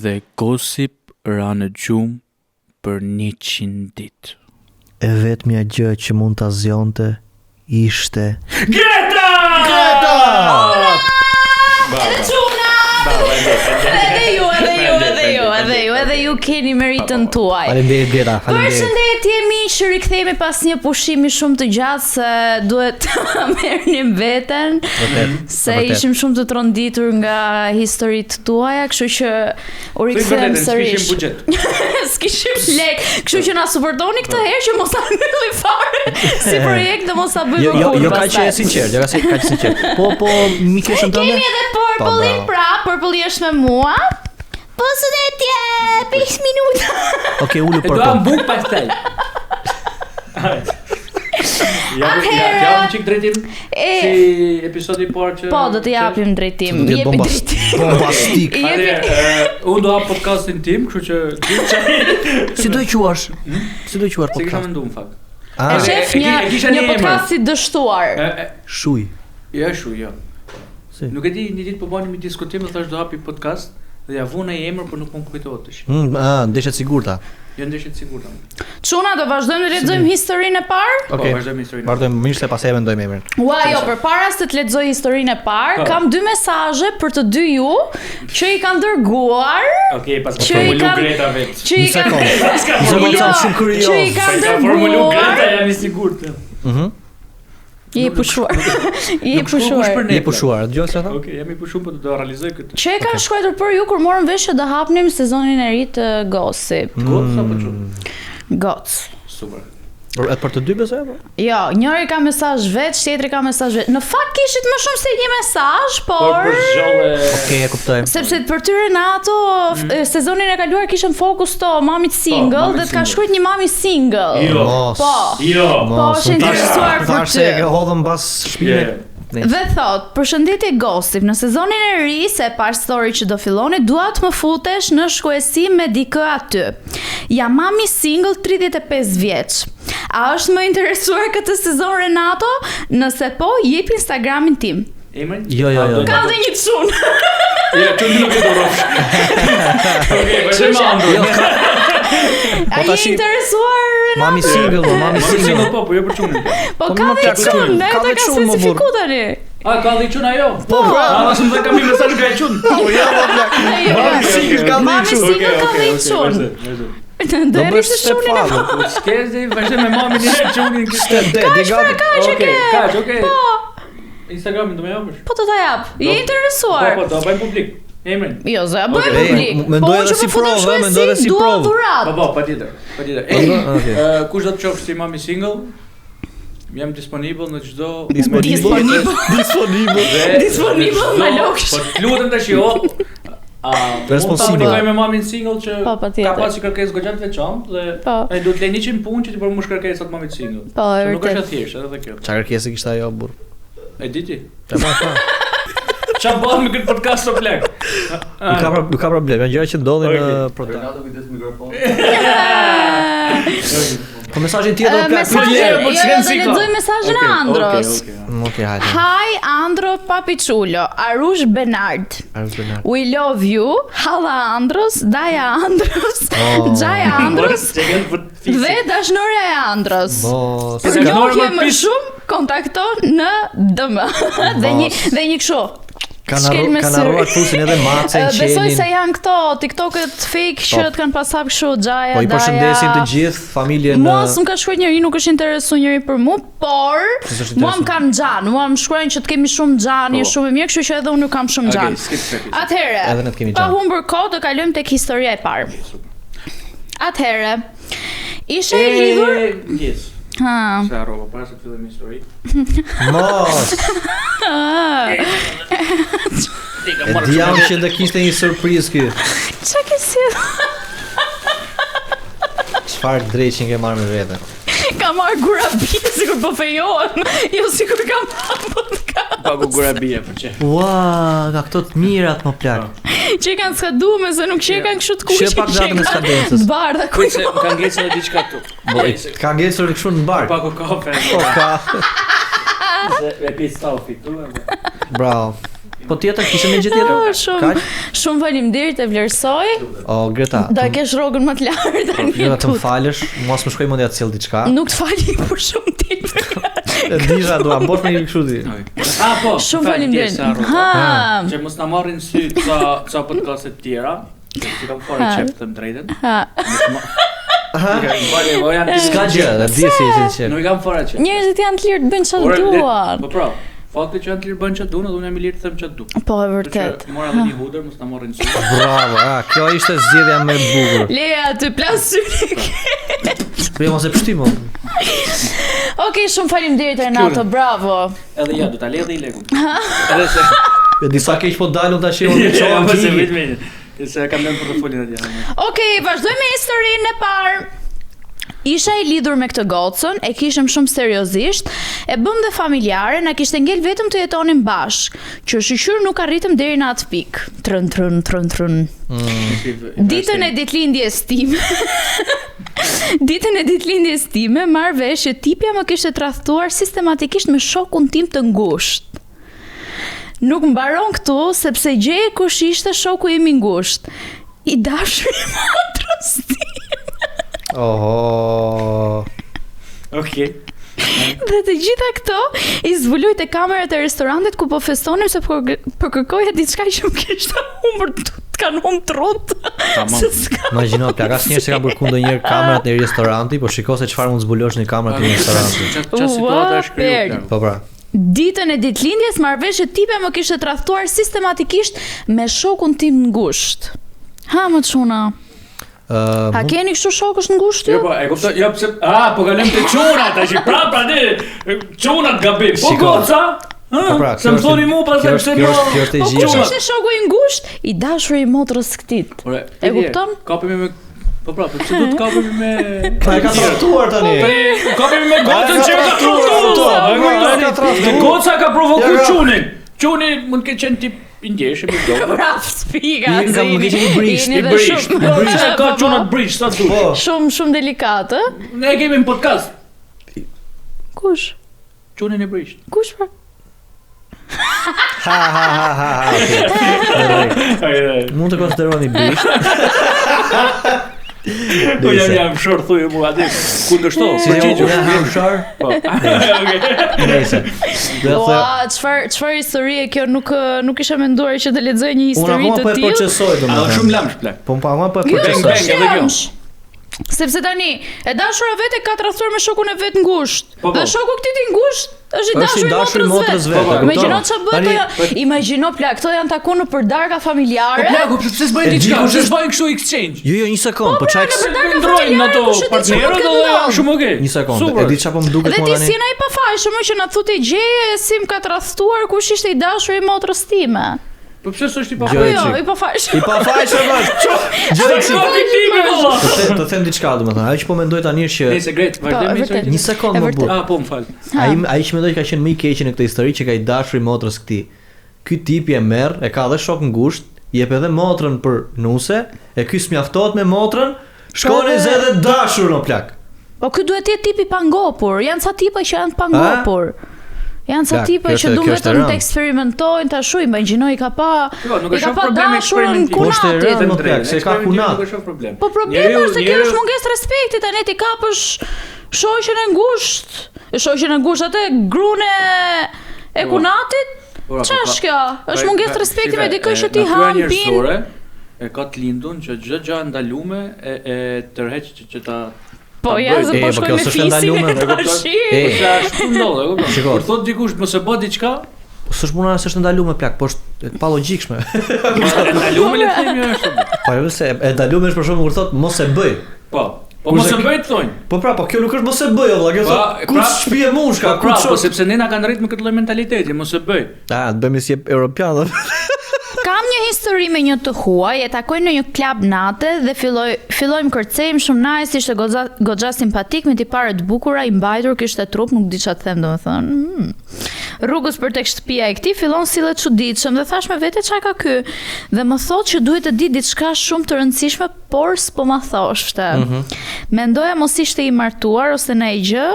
dhe Gossip ra në gjumë për 100 ditë. E vetmja gjë që mund ta zgjonte ishte Greta! Edhe ju keni meritën tuaj. Faleminderit Greta, faleminderit. Përshëndetje miq, rikthehemi pas një pushimi shumë të gjatë se duhet të merrnim veten. Se ishim shumë të tronditur nga historitë tuaja, kështu që u rikthem sërish. S'kishim lek, kështu që na suportoni këtë herë që mos ta mbyllim fare si projekt dhe mos ta bëjmë kurrë. Jo kaq e sinqert, jo kaq sinqert. Po mikeshën tënde. Kemi edhe Purple-in Purple është me mua. Përshëndetje, 5 minuta. Okej, ulu për Do mbuk pastaj. Ja më çik drejtim si episodi i parë që Po, do të japim drejtim. Jepi drejtim. Bombastik. Unë do hap podcastin tim, kështu që Si do i quash? Si do i quash se kisha podcast? menduar në fakt. E shef një podcast i dështuar. Shuj. Ja shu, jo. Si? Nuk e di, një ditë po bënim një diskutim dhe thash do hapi podcast dhe ja vuna i emër, por nuk më kujtohet tash. Ndeshet sigurta. Jo ndeshit sigurt. Çuna, do vazhdojmë të lexojmë historinë e parë? Okej. Vazhdojmë historinë. Vazhdojmë mirë se pastaj mendojmë emrin. Ua, jo, përpara se të lexoj historinë e parë, kam 2 mesazhe për të dy ju që i kanë dërguar. Okej, pas Që i formulu kanë- Greta vet. Që i kanë Shumë kurioz. që i kanë Formulu Greta dërguar. jam i sigurt. Je pushuar. Je pushuar. Je pushuar, dëgjoj se tha? Okej, jam i pushuar, po do realizoj këtë. Që e kanë shkruar për ju kur morën vesh që do hapnim sezonin e ri të Gossip. Goc apo çu? Goc. Super. Për të dy besoj apo? Jo, njëri ka mesazh vet, tjetri ka mesazh vet. Në fakt kishit më shumë se një mesazh, por për zgjolle. Okej, e kuptoj. sepse për ty Renato, sezonin e kaluar kishën fokus to mamit single mamit dhe të ka single. shkruajt një mami single. Jo. Mos. Po. Jo. Po, është interesuar për Thash se e ke ty. hodhën mbas shpinën. Dhe thot, përshëndetje Gossip, në sezonin e ri se par story që do filloni, dua të më futesh në shkuesi me dikë aty. Jam mami single 35 vjeç. A është më interesuar këtë sezon Renato? Nëse po, jep Instagramin tim. Emrin? Jo. Ka dhe një çun. Ja, çu nuk e do rrosh. Okej, vazhdojmë Andro. A je interesuar Renato? Mami single, mami single. Single po, jo për çunin. Po Po, ka më dhe plak çun, ne ka ta dhe ka çun, më specifiku tani. A ka dhe çun ajo? Po. A më kam një mesazh nga çun. Po ja, po plak. Mami single ka dhe Mami çun. single ka dhe çun. Do e rrisë çunin e fare. Skezi, vazhdo me mamin e çunin kishte. Kaç, Okej. Po, Instagramin do më japësh? po të ta jap. Je interesuar? Po, do bëjmë publik. Emrin. Jo, zë, bëj Okej. publik. Mendoj edhe si provë, mendoj edhe si provë. Po, patjetër. Patjetër. Okej. Kush do të qofsh si mami single? Jam disponible në çdo Disponible, ma loksh. Po të lutem tash jo. Responsible. Mund ta me mamin single që Po, patjetër. ka pasi kërkesë goxha të veçantë dhe Po. ai duhet të lë 100 punë që ti për mush kërkesat mamit single. Po, e Se nuk është vërtet. e thjeshtë edhe kjo. Çfarë kërkesë kishte ajo burr? E di ti? Tamam. Çfarë bën me këtë podcast o plak? Nuk ka problem, janë gjëra që ndodhin në program. Renato kujdes mikrofon. Po mesazhin tjetër plak. Mesazhe, jo, do lexoj mesazhin e Andros. Okej, hajde. Hi Andro Papichulo, Arush Benard. We love you. Halla Andros, Daja Andros, Xhaja Andros dhe dashnore e Andros. Mos. Për njohje më shumë, kontakto në DM. Dhe një kështu. Kanë harruar fusin edhe Macën, Besoj se Qenin. janë këto TikTokët fake që të kanë pasur kështu Xhaja, Po i përshëndesim të Daja. gjithë familjen. Mua s'm ka shkruar njëri, nuk është interesu njëri për mua, por mua më kanë xhan, mua më shkruajnë që të kemi shumë xhan, je shumë e mirë, kështu që edhe unë nuk kam shumë xhan. Atëherë, Edhe ne të kemi pa xhan. humbur kohë, do kalojmë tek historia e parë. Atëherë, ishe i lidhur? Yes. Ha. Sa harrova para se të fillojmë histori. Mos. E diam që do kishte një surprizë ky. Çka ke si? Çfarë drejçin ke marrë me vete? Ka marrë gurabi sikur po fejohen, jo sikur ka marrë podcast. Pagu gurabia për çe. Ua, nga këto të mirat më plak. Që i kanë skaduar me se nuk që kanë kështu të kuqe. Sheh pak datën e skadencës. Bardha Kujt se më ka ngjecur edhe diçka këtu. Ka ngjeshur kështu në bar. Pagu kafe. Po ka. Se e pi stau fitu. Bravo. Po tjetër, kishte një gjë tjetër? Shumë faleminderit e vlerësoj. O, Greta. Do e kesh rrogën më të lartë tani. Greta, të më falësh, mos më shkoj mendja të sjell diçka. Nuk të fali për shumë ditë. E disha dua bosh me një kështu ti. Po. Shumë faleminderit. Që mos na marrin sy ca podcaste të tjera. Që kam fare çep të drejtën. Ska gjë, dhe di si ishin qep. Nuk i kam fare çep. Njerëzit janë të lirë të bëjnë çfarë duan. Po pra. Fakti që janë të lirë bëjnë çfarë duan, unë jam i lirë të them çfarë dua. Po e vërtet. Mora edhe një hudër, mos na marrin sy. Bravo, kjo ishte zgjedhja më e bukur. Leja të plas syrin. Po mos e pështim. Okej, shumë faleminderit Renato, bravo. Edhe ja, do ta lej edhe i lekun. Edhe se jo disa keq po dalun tash unë çoj. Se kam lënë portofolin atje. Okej, vazhdojmë me historinë e parë. Isha i lidhur me këtë gocën, e kishëm shumë seriozisht, e bëm dhe familjare, na kishte ngel vetëm të jetonim bashk, që shqyr nuk arritëm deri në atë pikë. Trën. Ditën e ditëlindjes time. Ditën e ditëlindjes time, marr vesh që tipja më kishte tradhtuar sistematikisht me shokun tim të ngushtë. Nuk mbaron këtu, sepse gjeje kush ishte shoku im i ngushtë. I dashur i motrës time. Oho. Okej. Dhe të gjitha këto i zbuloj te kamerat e restorantit ku po festonim se po kërkoja diçka që më kishte humbur, të kanë humbur trut. Imagjino, plak asnjëherë s'ka bërë ndonjëherë kamerat në restoranti, po shiko se çfarë mund zbulosh në kamerat e restorantit. Çfarë situata është krijuar? Po pra. Ditën e ditëlindjes marr vesh që tipja më kishte tradhtuar sistematikisht me shokun tim ngushtë. Ha më çuna. A keni kështu shokësh në ngushtë? Jo, po, e kuptoj, jo pse, po kalojmë te çunat, tash prapë ne çunat gabim. Po goca? Se më thoni mua pas pse kjo është e Po gjithë. kush ishte shoku i ngushtë? I dashur i motrës këtit. E kupton? Kapemi me po pse do të kapemi me Pa e ka tradhtuar tani. Kapemi me gocën që ka tradhtuar. Goca ka provokuar çunin. Çuni mund të ketë tip i ndjeshëm i do. Bravo, spiga. Më kishte i brisht. Ka çunat brisht sa du. Shumë delikat, ë? Ne kemi në podcast. Kush? Çunin e brisht. Kush pra? Ha. Mund të konsideroni brisht. Po jam shor thuaj mua atë. Ku ndështo? Jam shor. Po. Okej. Nëse. Çfarë historie kjo, nuk isha menduar që të lexoj një histori të tillë. Unë po e procesoj domethënë. Është shumë lamsh plak. Po po e procesoj. Sepse tani, e dashura vetë ka tradhtuar me shokun e vet ngushtë. Dhe shoku këtij i ngushtë është i dashur i motrës vet. Imagjino ç'a bëhet. Imagjino plak, këto janë takuar në përdarka familjare. Po plak, pse s'bëjnë diçka? Pse s'bëjnë kështu exchange? Jo, një sekond, po çaj ndrojnë ato partnerët dhe janë shumë okay. Një sekond, e di çfarë po më duket mua tani. Dhe ti si ai pafajshëm që na thotë gjeje si më ka tradhtuar kush ishte i dashur i motrës time. Po pse s'është i pafajshëm? Jo, i pafajshëm. I pafajshëm është. Gjëjë. Të them diçka domethënë, ajo që po mendoj tani është që Nëse gret, vazhdojmë. Një sekond më burr. Po më fal. Ai që mendoj ka qenë më i keq në këtë histori që ka i dashur i motrës këtij. Ky tipi e merr, e ka dhe shok ngushtë, jep edhe motrën për nuse, e ky s'mjaftohet me motrën, shkon e zë dashur në plak. Po ky duhet të jetë tipi pangopur, janë ca tipa që janë pangopur. Janë sa tipa që duhet vetëm të eksperimentojnë tash, imagjinoj ka pa. Nuk ka problemi eksperimentimit. Se ka kunat. Po problemi është se kjo është mungesë respekti, tani ti kapësh shoqën e ngushtë. Shoqën e ngushtë atë gruan e kunatit. Ç'është kjo? Është mungesë respekti me dikë që ti hampin. E ka të lindun që çdo gjë ndalume e tërheq që ta Po ja, se po shkoj me fisin e tashi. Ashtu ndodh, e kupton. Kur thot dikush mos e bë diçka, s'është puna se është ndaluar plak, po është pa logjikshme. Ndaluar le të themi është. Po jo se e ndaluar është për shkak kur thot mos e bëj. Po. Po mos e bëj të thonë. Po pra, po kjo nuk është mos e bëj, valla, kjo thot kush shpije mushka, kush. Po sepse ne na kanë rrit me këtë lloj mentaliteti, mos e bëj. Ah, të bëjmë si europianë. Kam një histori me një të huaj, e takoj në një klub nate dhe fillojmë kërcejmë shumë nice, ishte goxha simpatik me tipare të bukura, i mbajtur, kishte trup, nuk di ç'a të them domethënë. Rrugës për tek shtëpia e këtij fillon sillet çuditshëm dhe thash me vete ç'a ka ky. Dhe më thotë që duhet të di diçka shumë të rëndësishme, por s'po ma thoshte. Mendoja mos ishte i martuar ose ndaj gjë.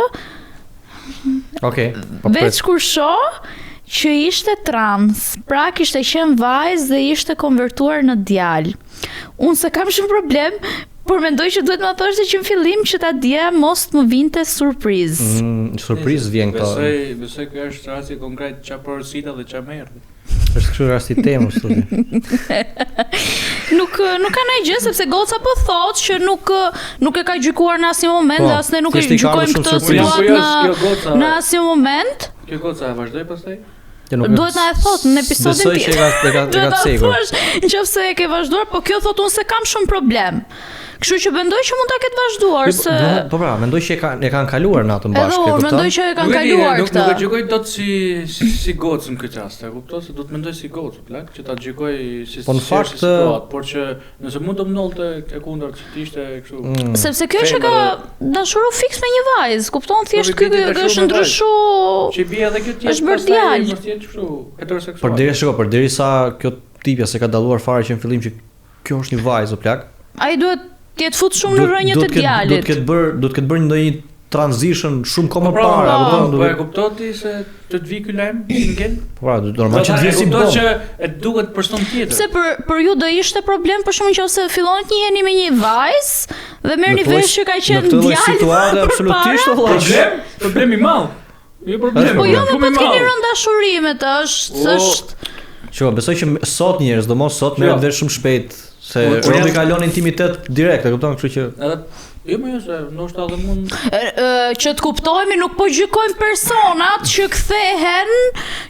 Okej. Veç kur shoh që ishte trans, pra kishte qenë vajzë dhe ishte konvertuar në djalë. Unë se kam shumë problem, por mendoj që duhet më thoshte që në fillim që ta dje mos të më vinte surprizë. Surprizë vjen këto. Besoj ky është rasti konkret ç'a porosita dhe ç'a merr. Është kështu rasti temë studi. Nuk ka ndonjë gjë sepse goca po thotë që nuk e ka gjykuar në asnjë moment, dhe as ne nuk e gjykojmë këtë situatë në asnjë moment. Kjo goca vazhdoi pastaj? Duhet na e thot në episodin tjetër. Besoj që ka cekur. Nëse e ke vazhduar, po kjo thot unë se kam shumë problem. Kështu që mendoj që mund ta ketë vazhduar se po pra, mendoj që e kanë kaluar natën bashkë, e kupton? Mendoj që e kanë kaluar këtë. Nuk e gjykoj dot si gocë në këtë rast, e kupton se do të mendoj si gocë, plak, që ta gjykoj si po në fakt, por që nëse mund të mnollte e kundërt që ishte kështu. Sepse kjo që ka dashuru fiks me një vajzë, kupton, thjesht ky është ndryshu. Që bie edhe kjo tjetër. Është bërë djalë. Mos jetë kështu heteroseksual. Përderisa kjo tipja se ka dalluar fare që në fillim që kjo është një vajzë o plak. Ai duhet të jetë fut shumë në rrënjët e djalit. Do të ketë bërë ndonjë transition shumë kohë më parë, po e kupton ti se të të vi ky lajm si ngel? Po, normal që të vi si bombë. Që e duket person tjetër. Pse për ju do ishte problem për shkak nëse filloni të njiheni me një vajzë dhe merrni vesh që ka qenë djalë. Në këtë situatë absolutisht vëllai. Problem i madh. Jo problem. Po jo, po të keni rënë dashuri me të, është. Ço, besoj që sot njerëz, domos sot merren vesh shumë shpejt. Se robi kalon intimitet direkt, e kupton, kështu që edhe jo më se ndoshta edhe mund që të kuptojmë, nuk po gjykojmë personat që kthehen,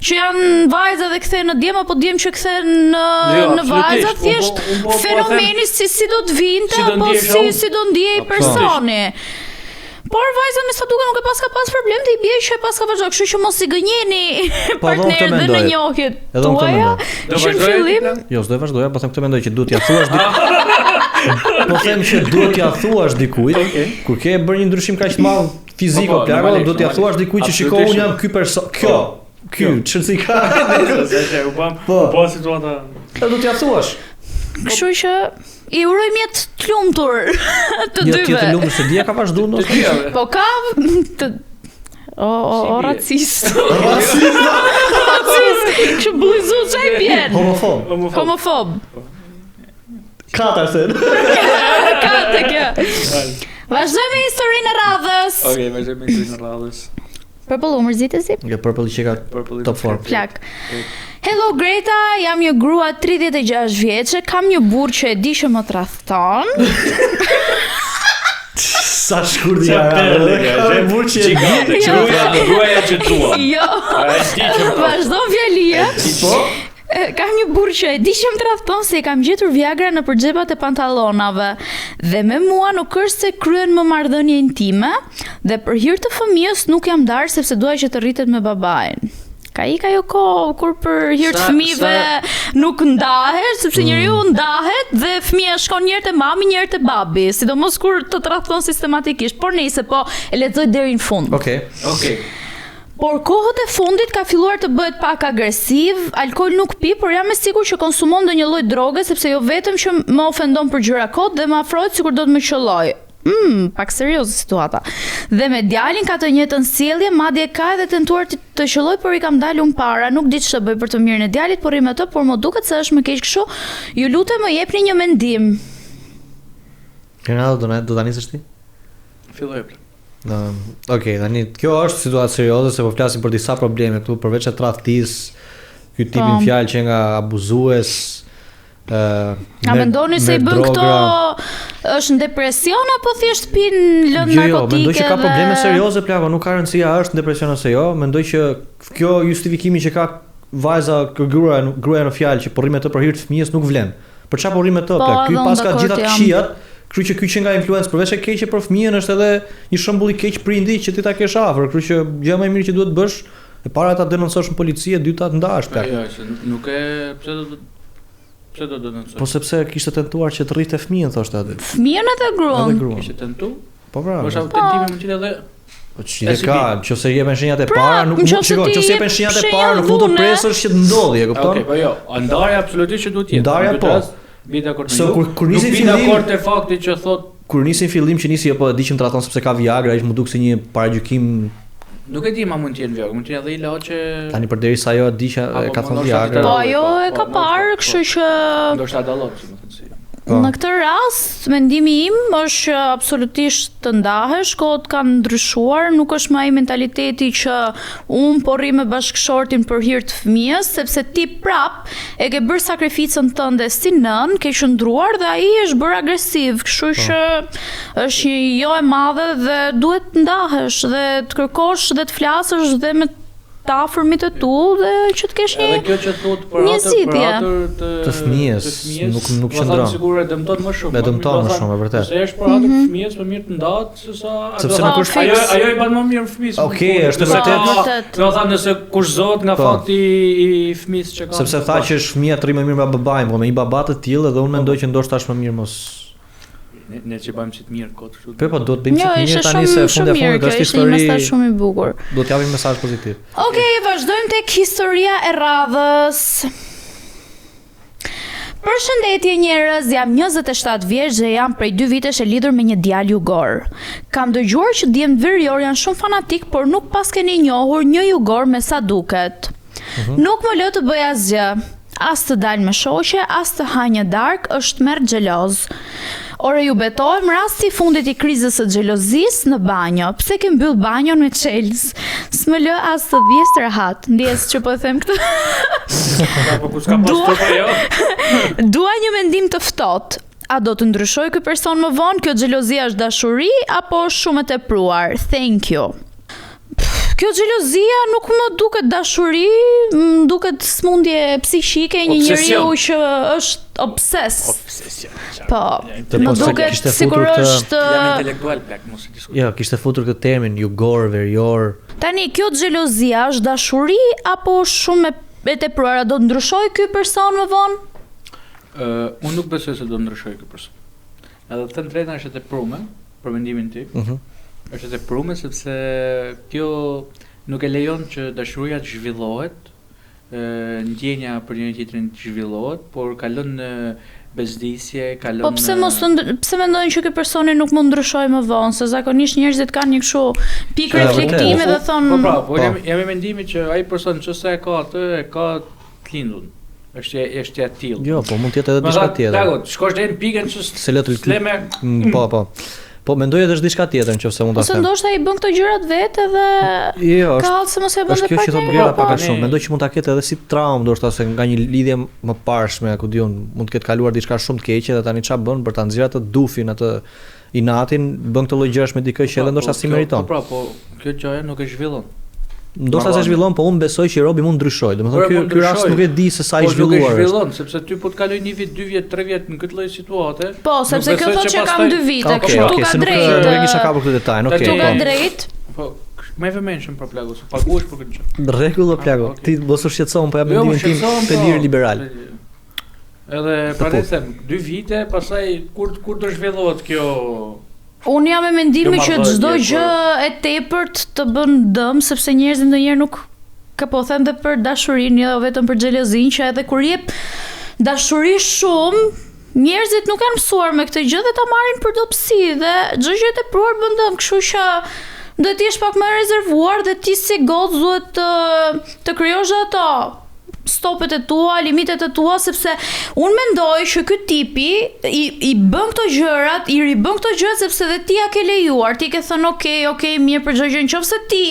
që janë vajza dhe kthehen në djem apo djem që kthehen në vajza, thjesht fenomeni si do të vinte apo si do ndjej personi. Por vajza me sa duke nuk e paska pas problem të i bje që e paska vazhdo, kështu që mos i gënjeni partnerët dhe në njohjet tuaja, që në fillim... Jo, s'do e vazhdoja, po them këtë mendoj që duhet t'ja thuash dikujt. Po them që duhet t'ja thuash dikujt, kur ke bërë një ndryshim kaq të madh fizik apo plagë, duhet t'ja thuash dikujt që shikoj unë jam ky person, ky, ç'si ka. Po situata. Do t'ja thuash. Kështu që i uroj mjet të lumtur të dyve. Jo, të lumtur se dia ka vazhduar ndoshta. Po ka o racist. Racist. Që bluzu çaj bjen. Homofob. Katër. Katë kjo. Vazhdojmë historinë e radhës. Okej, vazhdojmë historinë e radhës. Purple u mërzitës si? Jo, Purple që ka top form. Plak. Hello Greta, jam një grua 36 vjeçe, kam një burrë që e di që më tradhton. Sa shkurt ja. Kam burrë që e di. Gruaja që dua. Jo. Vazhdon fjalia. Po. Kam një burrë që e di që më tradhton se i kam gjetur Viagra në përxhepat e pantallonave. Dhe me mua nuk është se kryen më marrëdhënie intime, dhe për hir të fëmijës nuk jam darë sepse dua që të rritet me babain. Ka jo kohë kur për hir të fëmijëve nuk ndahet, sepse njeriu ndahet dhe fëmia shkon një herë te mami, një herë te babi, sidomos kur të tradhton sistematikisht. Por nëse po e lexoj deri në fund. Okej. Por kohët e fundit ka filluar të bëhet pak agresiv, alkool nuk pi, por jam e sigurt që konsumon ndonjë lloj droge sepse jo vetëm që më ofendon për gjëra kot dhe më afrohet sikur do të më qelloj. Pak serioze situata. Dhe me djalin ka të njëjtën sjellje, madje ka edhe tentuar të qelloj, por i kam dalë para, nuk di ç'të bëj për të mirën e djalit, por rrim atë, por më duket se është më keq kështu. Ju lutem më jepni një mendim. Kënaqë do ta nisësh ti? Filloj. Okej, tani kjo është situatë serioze se po flasim për disa probleme këtu, përveç e tradhtisë, ky tipin fjalë që nga abuzues. A mendoni se i bën këto është në depresion apo thjesht pin lëndë narkotike? Jo, mendoj që ka probleme serioze plako, nuk ka rëndësia është në depresion ose jo. Mendoj që kjo justifikimi që ka vajza gruaja në fjalë që po rrim me të për hir të fëmijës nuk vlen. Për çfarë po rrim me të plak? Ky paska gjitha këshillat, kështu që ky që nga influencë përveç e keqe për fëmijën është edhe një shembull i keq prindi që ti ta kesh afër, kështu që gjë më e mirë që duhet bësh, e para ta denoncosh në polici, e dyta të ndahesh plak. Jo, nuk e pse do denoncoj? Po sepse kishte tentuar që të rrite fëmijën, thoshte aty. Fëmijën edhe gruan. Kishte tentuar? Po pra. Është autentime mund të edhe. Po ç'ide ka, nëse jepen shenjat e para, nuk mund shikoj, nëse jepen shenjat e para, nuk mund të presësh që të ndodhi, e kupton? Okej, po jo, ndarja absolutisht që duhet të jetë. Ndarja po. Bi dakord me ju. Kur nisin fillim, dakord te fakti që thot kur nisin fillim që nisi apo e di që tradhton sepse ka Viagra, ish më duk se një paragjykim Nuk e di ma mund t'jenë vjogë, mund t'jenë edhe ilaçe. Tani përderisa ajo di që e ka thënë Viagra. Po ajo e ka parë, kështu që Ndoshta dallot, si më thënë si. në këtë rast, mendimi im është që absolutisht të ndahesh, kohët kanë ndryshuar, nuk është më ai mentaliteti që unë po rri me bashkëshortin për hir të fëmijës, sepse ti prap e ke bërë sakrificën tënde si nën, ke qëndruar dhe ai është bërë agresiv, kështu që është një jo e madhe dhe duhet të ndahesh dhe të kërkosh dhe të flasësh dhe me të afërmit e tu dhe që të kesh Edhe kjo që thot për të fëmijës, nuk qëndron. Sigurisht e dëmton më shumë. E dëmton më shumë, vërtet. Se është për atë fëmijës më mirë të ndahet sesa sepse nuk është ajo i bën më mirë fëmijës. Okej, është vërtet. Do të thonë nëse kushzohet nga fakti i fëmijës që ka. Sepse tha që është fëmia të rri më mirë me babain, por me një baba të tillë edhe unë mendoj që ndoshta është më mirë mos. Ne që bëjmë si të mirë kot kështu. Po do të bëjmë si të mirë tani se fundi fundit është histori. Një mesazh shumë i bukur. Do të japim mesazh pozitiv. Okej, vazhdojmë tek historia e radhës. Përshëndetje njerëz, jam 27 vjeç dhe jam prej 2 vitesh e lidhur me një djalë jugor. Kam dëgjuar që djemt verior janë shumë fanatik, por nuk pas keni njohur një jugor me sa duket. Nuk më lë të bëj asgjë. As të dalë me shoqe, as të ha një darkë, është merr xheloz. Ore ju betohem rasti i fundit i krizës së xhelozisë në banjo. Pse ke mbyll banjon me Chelsea? S'më lë as të vjes të rahat. Ndjes që po them këtë. Dua një mendim të ftohtë. A do të ndryshoj ky person më vonë? Kjo xhelozia është dashuri apo është shumë e tepruar? Thank you. Kjo xhelozia nuk më duket dashuri, më duket smundje psiqike, një njeriu që është obsesion. Po, më duket sikur është jam intelektual plak, mos e diskutoj. Jo, kishte futur këtë termin jugor, verior. Tani kjo xhelozia është dashuri apo është shumë e tepruar? Do të ndryshoj ky person më vonë? Unë nuk besoj se do të ndryshoj ky person. Edhe të thënë drejtën është e tepruar për mendimin tim. Është e tepruar sepse kjo nuk e lejon që dashuria të zhvillohet, ndjenja për njëri tjetrin të zhvillohet, por kalon në bezdisje, kalon. Po pse mendojnë që ky personi nuk mund ndryshojë më vonë, se zakonisht njerëzit kanë një kështu pikë reflektimi dhe thonë. Po jam i mendimit që ai person çse e ka atë, e ka të lindun. Është e tillë. Jo, po mund të jetë edhe diçka tjetër. Dakor, shkosh deri në pikën që se le të po. Po mendoj edhe është diçka tjetër nëse mund ta them. Ose ndoshta i bën këto gjërat vetë dhe ka se mos e bën vetë. Është kjo që thotë gjëra pak a shumë. Mendoj që mund ta ketë edhe si traumë, ndoshta se nga një lidhje më parshme, ku diun, mund të ketë kaluar diçka shumë të keqe dhe tani ç'a bën për ta nxjerrë atë dufin, atë inatin, bën këto lloj gjësh me dikë që edhe ndoshta si meriton. Po, kjo gjë nuk e zhvillon. Ndoshta se zhvillon, po unë besoj që Robi mund ndryshoj. Domethënë ky rast nuk e di se sa i zhvilluar. Nuk e zhvillon, sepse ty po të kaloj 1 vit, 2 vjet, 3 vjet në këtë lloj situate. Po, sepse kjo thotë që kam 2 vite, kështu tu ka drejtë. Nuk e kisha kapur këtë detajin, okay. Tu ka drejtë. Po, më vëmendshëm për plagu, se paguhesh për këtë gjë. Rregull o plagu. Ti mos u shqetëson, po jam mendimin tim të lirë liberal. Edhe prandaj them, 2 vite, pastaj kur do zhvillohet kjo. Unë jam e mendimin që çdo gjë e tepërt të bën dëm, sepse njerëzit ndonjëherë nuk ka po them dhe për dashurinë, jo vetëm për xhelozinë, që edhe kur jep dashuri shumë, njerëzit nuk kanë mësuar me këtë gjë dhe ta marrin për dobësi dhe çdo gjë e tepruar bën dëm, kështu që duhet të jesh pak më rezervuar dhe ti si goc duhet të krijosh ato stopet e tua, limitet e tua, sepse unë mendoj që ky tipi i bën këto gjërat, i ribën këto gjërat sepse dhe ti ja ke lejuar, ti ke thënë okay, mirë për çdo gjë, nëse ti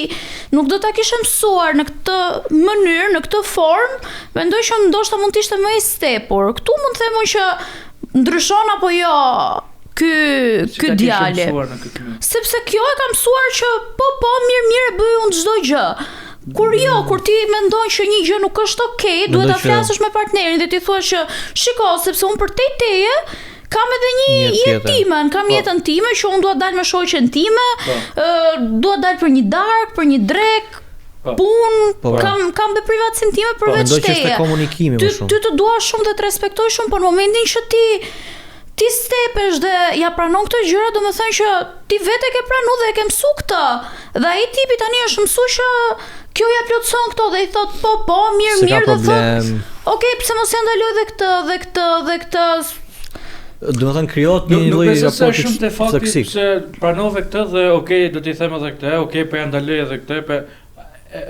nuk do ta kishe mësuar në këtë mënyrë, në këtë formë, mendoj që ndoshta mund të ishte më i stepur. Ktu mund të them që ndryshon apo jo ky djalë. Sepse kjo e ka mësuar që po mirë e bëj unë çdo gjë. Kur ti mendon që një gjë nuk është okay, duhet ta flasësh me partnerin dhe ti thua që shiko, sepse unë për teje kam edhe një jetë time, kam jetën time që unë dua të dal me shoqen time, dua të dal për një darkë, për një drek, punë, kam dhe privatësinë time përveç teje. Mendoj që është komunikimi më shumë. Ty të dua shumë dhe të respektoj shumë, por në momentin që ti stepesh dhe ja pranon këto gjëra, do të thënë që ti vetë e ke pranuar dhe e ke mësuar këtë. Dhe ai tipi tani është mësuar që kjo ja plotson këto dhe i thot po, mirë dhe thot, okay, pse mos ja ndaloj dhe këtë Domethënë krijohet një lloj raporti shumë te fakti toksik. se pranove këtë dhe okay, do t'i them edhe këtë, okay, po ja ndaloj edhe këtë,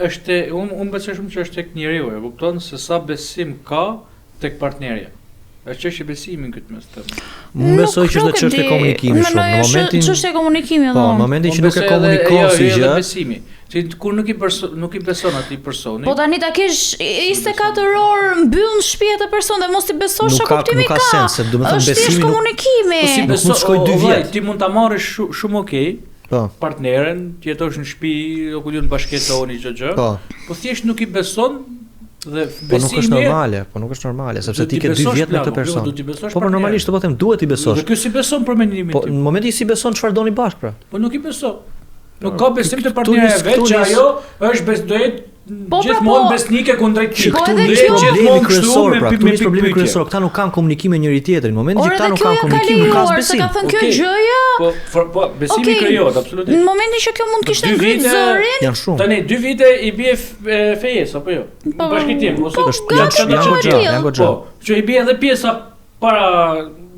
është unë besoj shumë që është tek njeriu, e kupton se sa besim ka tek partnerja. Është çështje besimi në këtë mes të. Unë besoj që është çështje komunikimi shumë. Në momentin çështje komunikimi edhe. Po, në momentin që nuk e komunikon si gjë. Besimi. Që kur nuk i beson atij personi. Po tani ta kesh 24 orë mbyll në shtëpi atë person dhe mos i besosh kuptimi ka. Nuk ka sens, domethënë besimi. Është komunikimi. Po si beson, shkoj 2 vjet. Ti mund ta marrësh shumë okay. Po. Partneren, ti jetosh në shtëpi, o ku diun bashkëtoni çdo gjë. Po thjesht nuk i beson. Dhe po nuk është normale, sepse ti ke 2 vjet me këtë person. Po normalisht po them duhet i besosh. Dhe ky si beson për mendimin tim. Po në momentin si beson çfarë doni bashkë pra? Po nuk i beson. Nuk ka besim te partneri e vet që ajo është do jetë gjithmonë besnike kundrejt tij. Po edhe kjo problemi kryesor, pra, këtu është problemi kryesor. Këta nuk kanë komunikim me njëri tjetrin. Në momentin që këta nuk kanë komunikim, nuk ka besim. Ka thënë kjo gjëja. Po besimi krijohet absolutisht. Në momentin që kjo mund të kishte ngrit zërin. Janë shumë. Tani 2 vite i bie fejes apo jo? Bashkëtim ose janë goxha. Po, që i bie edhe pjesa para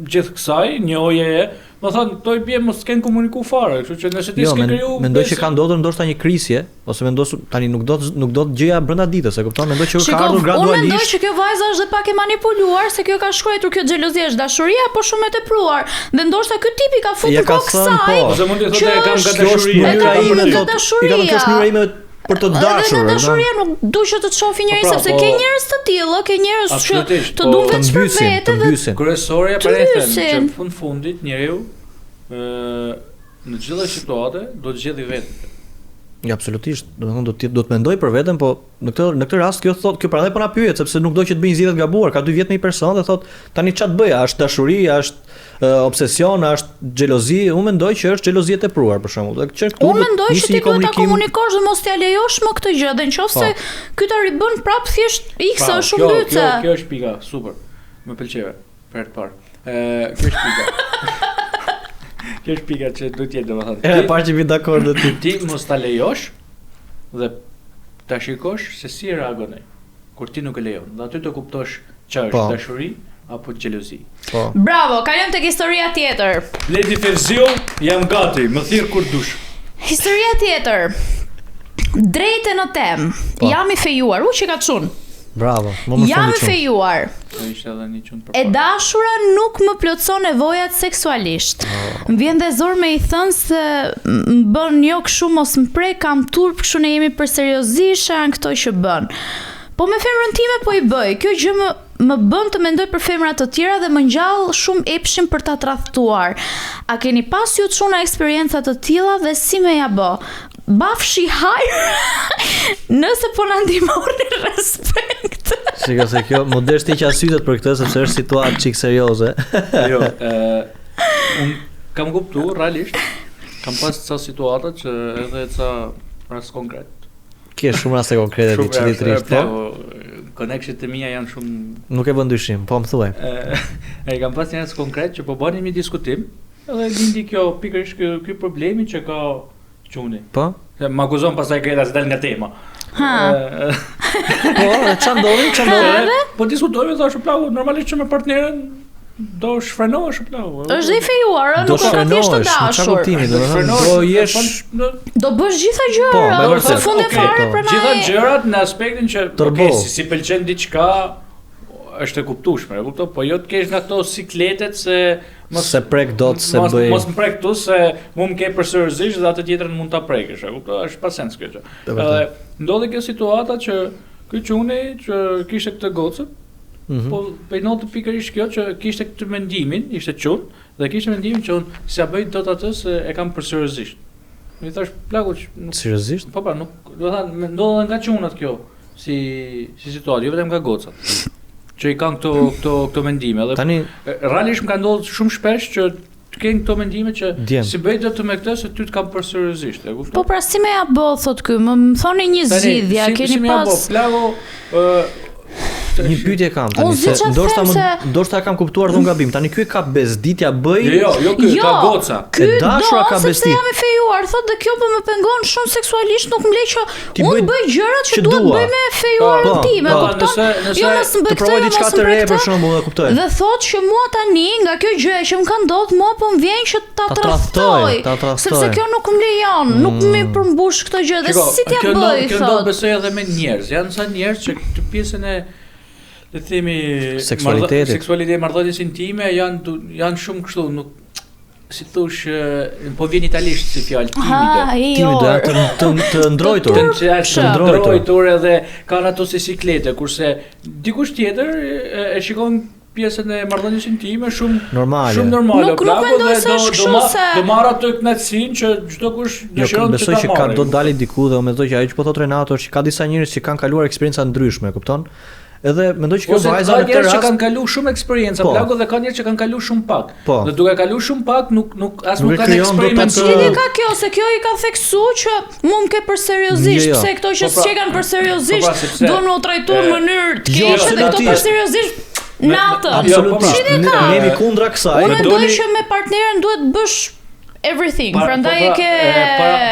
gjithë kësaj, njëoje. Më thënë, to i bie mos s'ken komuniku fare, kështu që nëse ti s'ke kriju. Mendoj që ka ndodhur ndoshta një krisje, ose mendoj tani nuk do të gjëja brenda ditës, e kupton? Mendoj që ka ardhur gradualisht. Unë mendoj që kjo vajza është dhe pak e manipuluar, se kjo ka shkruar kjo xhelozia është dashuria apo shumë e tepruar. Dhe ndoshta ky tipi ka futur kokë kësaj. Ose mund të thotë e kam nga dashuria. Për të dashur. Dhe dashuria nuk duhet të çofi njëri sepse ke njerëz të tillë, ke njerëz që të duan vetëm për vete dhe kryesorja për të thënë që në fundit njeriu në çdo situatë do të gjejë vetë. Ja, absolutisht. Do të mendoj për veten, po në këtë rast kjo prandaj po na pyet sepse nuk do që të bëjnë zgjedhje të gabuar. Ka 2 vjet me një person dhe thot tani ç'a të bëja? Është dashuri, është obsesion, është xhelozi? Unë mendoj që është xhelozi e tepruar për shembull. Unë mendoj që ti duhet ta komunikosh dhe mos t'ia lejosh më këtë gjë, dhe nëse ky ta ribën prap thjesht X është shumë mbytyse. Kjo është pika, super. Më pëlqeve për të parë. Kjo është pika. Kjo është pika që duhet jetë domethënë. E parë që vi dakord do ti. Ti mos ta lejosh dhe ta shikosh se si reagon ai kur ti nuk e lejon. Dhe aty të kuptosh çfarë është dashuri apo xhelozi. Po. Bravo, kalojmë tek historia tjetër. Lady Ferziu, jam gati, më thirr kur dush. Historia tjetër. Drejtë në temë. Jam i fejuar, që ka çun. Bravo, jam i fejuar. Ishte edhe një çun për. E dashura nuk më plotson nevojat seksualisht. Më vjen dhe zor me i thënë se më bën jo kështu mos më prek, kam turp, kështu ne jemi për seriozisht janë këto që bën. Po me femrën time po i bëj. Kjo gjë më bën të mendoj për femra të tjera dhe më ngjall shumë epshim për ta tradhtuar. A keni pas ju çuna eksperienca të tilla dhe si më ja bë? Bafshi hajr nëse po na ndihmoni respekt. Shikoj se kjo modesti që asytet për këtë sepse është situatë çik serioze. Jo, un kam kuptuar realisht. Kam pas ca situata që edhe ca rast konkret. Ke shumë raste konkrete ti çelitrisht, po. Konekshit e mia janë shumë. Nuk e bën dyshim, po më thuaj. Kam pas një rast konkret që po bënim një diskutim, edhe lindi kjo pikërisht ky problemi që ka çuni. Po? Se më akuzon pastaj Greta se dal nga tema. Po, ç'a ndodhi? Po diskutojmë thash plau, normalisht që me partneren do shfrenohesh plau. Është i fejuar, nuk ka thjesht të dashur. Do jesh do bësh gjitha gjërat. Po fundi fare pranaj. Gjitha gjërat në aspektin që si pëlqen diçka është e kuptueshme, e kuptoj, po jo të kesh nga ato sikletet se mos se prek dot se bëj. Mos më prek këtu se mua më ke përsërisht dhe atë tjetrën mund ta prekësh, e kuptoj, është pa sens kjo gjë. Edhe ndodhi kjo situata që ky çuni që kishte këtë gocë, po pëjnote pikërisht kjo që kishte këtë mendimin, ishte çun dhe kishte mendimin që unë si ja bëj dot atë se e kam përsërisht. Mi thash plaku seriozisht? Po nuk, do të thënë ndodhen nga çunat kjo si situatë, jo vetëm nga gocat. Që i kanë këto mendime dhe tani realisht më ka ndodhur shumë shpesh që të kenë këto mendime që si bëj dot me këtë se ty të kam përsërisht, e kupton? Po pra si më ja bë thot ky, më thoni një zgjidhje, keni pas plago Një pyetje kam tani se ndoshta kam kuptuar dhun gabim. Tani ky ka bezditja bëj. Jo, ky ka goca. Ky dashura ka bezditje. Jam i fejuar, thotë dhe kjo po më pengon shumë seksualisht, nuk më lej që unë bëj gjërat që duhet bëj me fejuarin tim, e kupton? Jo mos më bëj provoj diçka të re për shembull, e kuptoj. Dhe thotë që mua tani nga kjo gjë që më ka ndodhur, mua po më vjen që ta tradhtoj, sepse kjo nuk më lejon, nuk më përmbush këtë gjë dhe si t'ja bëj, kjo ndodh besoj edhe me njerëz. Janë sa njerëz që këtë pjesën e le të themi seksualiteti, marrëdhënies intime janë shumë kështu, nuk si thosh, po vjen italisht si fjalë timide. Të ndrojtur. Të ndrojtur edhe kanë ato si siklete, kurse dikush tjetër e shikon pjesën e marrëdhënies intime shumë normale. Nuk mendoj se është kështu se do marr atë kënaqësinë që çdo kush dëshiron të ta marrë. Besoj që ka do dalë diku dhe mendoj që ajo që po thotë Renato është që ka disa njerëz që kanë kaluar eksperienca ndryshme, e kupton? Edhe mendoj që kjo vajza në këtë rast që kanë kaluar shumë eksperiencë plago dhe kanë njerëz që kanë kaluar shumë pak. Dhe duke kaluar shumë pak nuk as nuk kanë eksperimentuar. Lidhje ka kjo se kjo i ka theksuar që mund ke për seriozisht, pse këto që s'kan për seriozisht duan u trajtuar në mënyrë të keqe dhe këto për seriozisht natën. Absolutisht. Ne jemi kundra kësaj. Unë mendoj që me partnerin duhet bësh everything. Prandaj e ke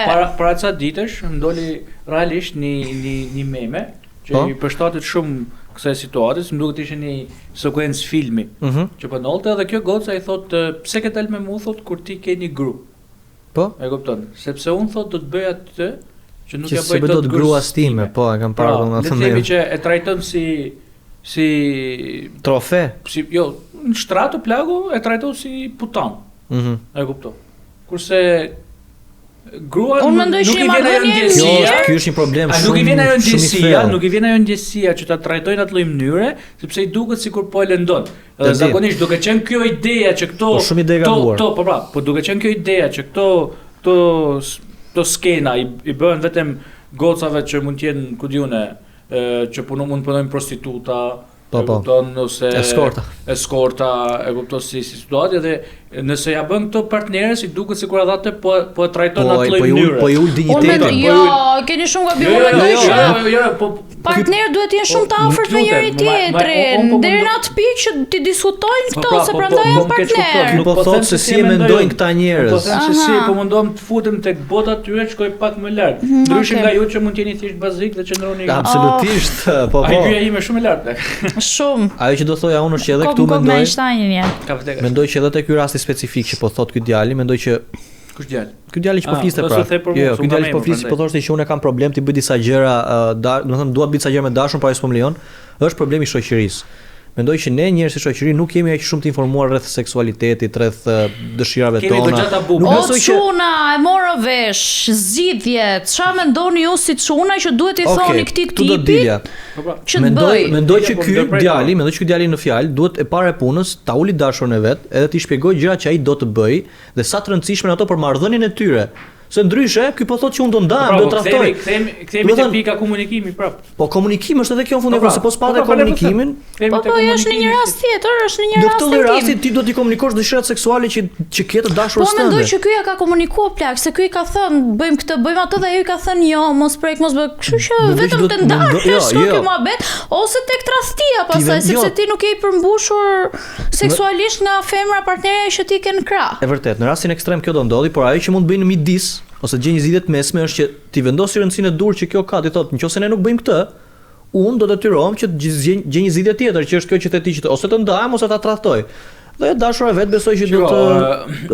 para ca ditësh më doli realisht një meme që i përshtatet shumë kësaj situatës, më duket ishte një sekuencë filmi që po ndolte dhe kjo goca i thotë pse ke dalë me mua thotë kur ti ke një gru. Po? E kupton? Sepse unë thotë do të bëj atë që nuk ja bëj dot gruas time, po, e kam parë nga thënë. Le të themi që e trajton si trofe. Si jo, në shtratë plagu e trajton si putan. E kupton? Kurse grua nuk i vjen ajo ndjesia. Ky është një problem shumë. Nuk i vjen ajo ndjesia që ta trajtojnë atë lloj mënyre, sepse i duket sikur po e lëndon. Edhe zakonisht duke qenë kjo ideja që këto po duke qenë kjo ideja që këto skena i bëhen vetëm gocave që mund të jenë ku diunë që mund të punojnë prostituta, e kupton, ose eskorta, e kupton si situatë dhe nëse ja bën këto partnerë si duket sikur ata po e trajtojnë atë lloj mënyre. Po i ul dinjitetin. Jo, keni shumë gabim. Jo, partnerët duhet të jenë shumë të afërt me njëri tjetrin, deri në atë pikë që ti diskutojnë këto se prandaj janë partnerë. Nuk po thotë se si mendojnë këta njerëz. Po them se si po mundom të futem tek bota tyre, shkoj pak më lart. Ndryshe nga ju që mund të jeni thjesht bazik dhe qëndroni. Absolutisht, po. Ai hyja ime shumë lart. Shumë. Ajo që do thoja unë është që edhe këtu mendoj që edhe tek ky rast specifik që po thot ky djali, mendoj që kush djali? Ky djali që po fliste pra. Jo, ky djali që po fliste po thoshte që unë kam problem të bëj disa gjëra, do të thënë dua të bëj disa gjëra me dashur, por ai s'po më lejon. Është problemi i shoqërisë. Mendoj që ne njerëz si shoqëri nuk jemi aq shumë të informuar rreth seksualitetit, rreth dëshirave tona. Nuk besoj që çuna e morë vesh, zgjidhjet, çfarë mendoni ju si çuna që duhet i thoni këtij tipi? Që mendoj që ky djali në fjalë duhet e para e punës ta uli dashurën e vet, edhe t'i shpjegoj gjërat që ai do të bëj dhe sa të rëndësishme ato për marrëdhënien e tyre. Se ndryshe, ky po thotë që unë do ndahem, do tradhtoj. Kthehemi te pika komunikimi prap. Po komunikimi është edhe kjo në fund, se po s'patë komunikimin. Po është në një rast tjetër, është në një rast tjetër. Në këtë rast ti do t'i komunikosh dëshirat seksuale që ke të dashurës tënde. Po mendoj që ky ja ka komunikuar plak, se ky i ka thënë bëjmë këtë, bëjmë atë dhe ai ka thënë jo, mos prek, mos bëj. Kështu që vetëm të ndahesh ky muhabet ose tek tradhtia pastaj, sepse ti nuk je i përmbushur seksualisht nga femra partnerja që ti ke në krah. Është vërtet, në rastin ekstrem kjo do ndodhi, por ajo që mund bëjnë midis ose gjë një zgjidhje të mesme është që ti vendosi rëndësinë e dur që kjo ka, ti thotë, nëse ne nuk bëjmë këtë, unë do detyrohem që të gjej një zgjidhje tjetër, që është kjo që ti që ose të ndahem ose ta tradhtoj. Dhe dashura vet besoj që do të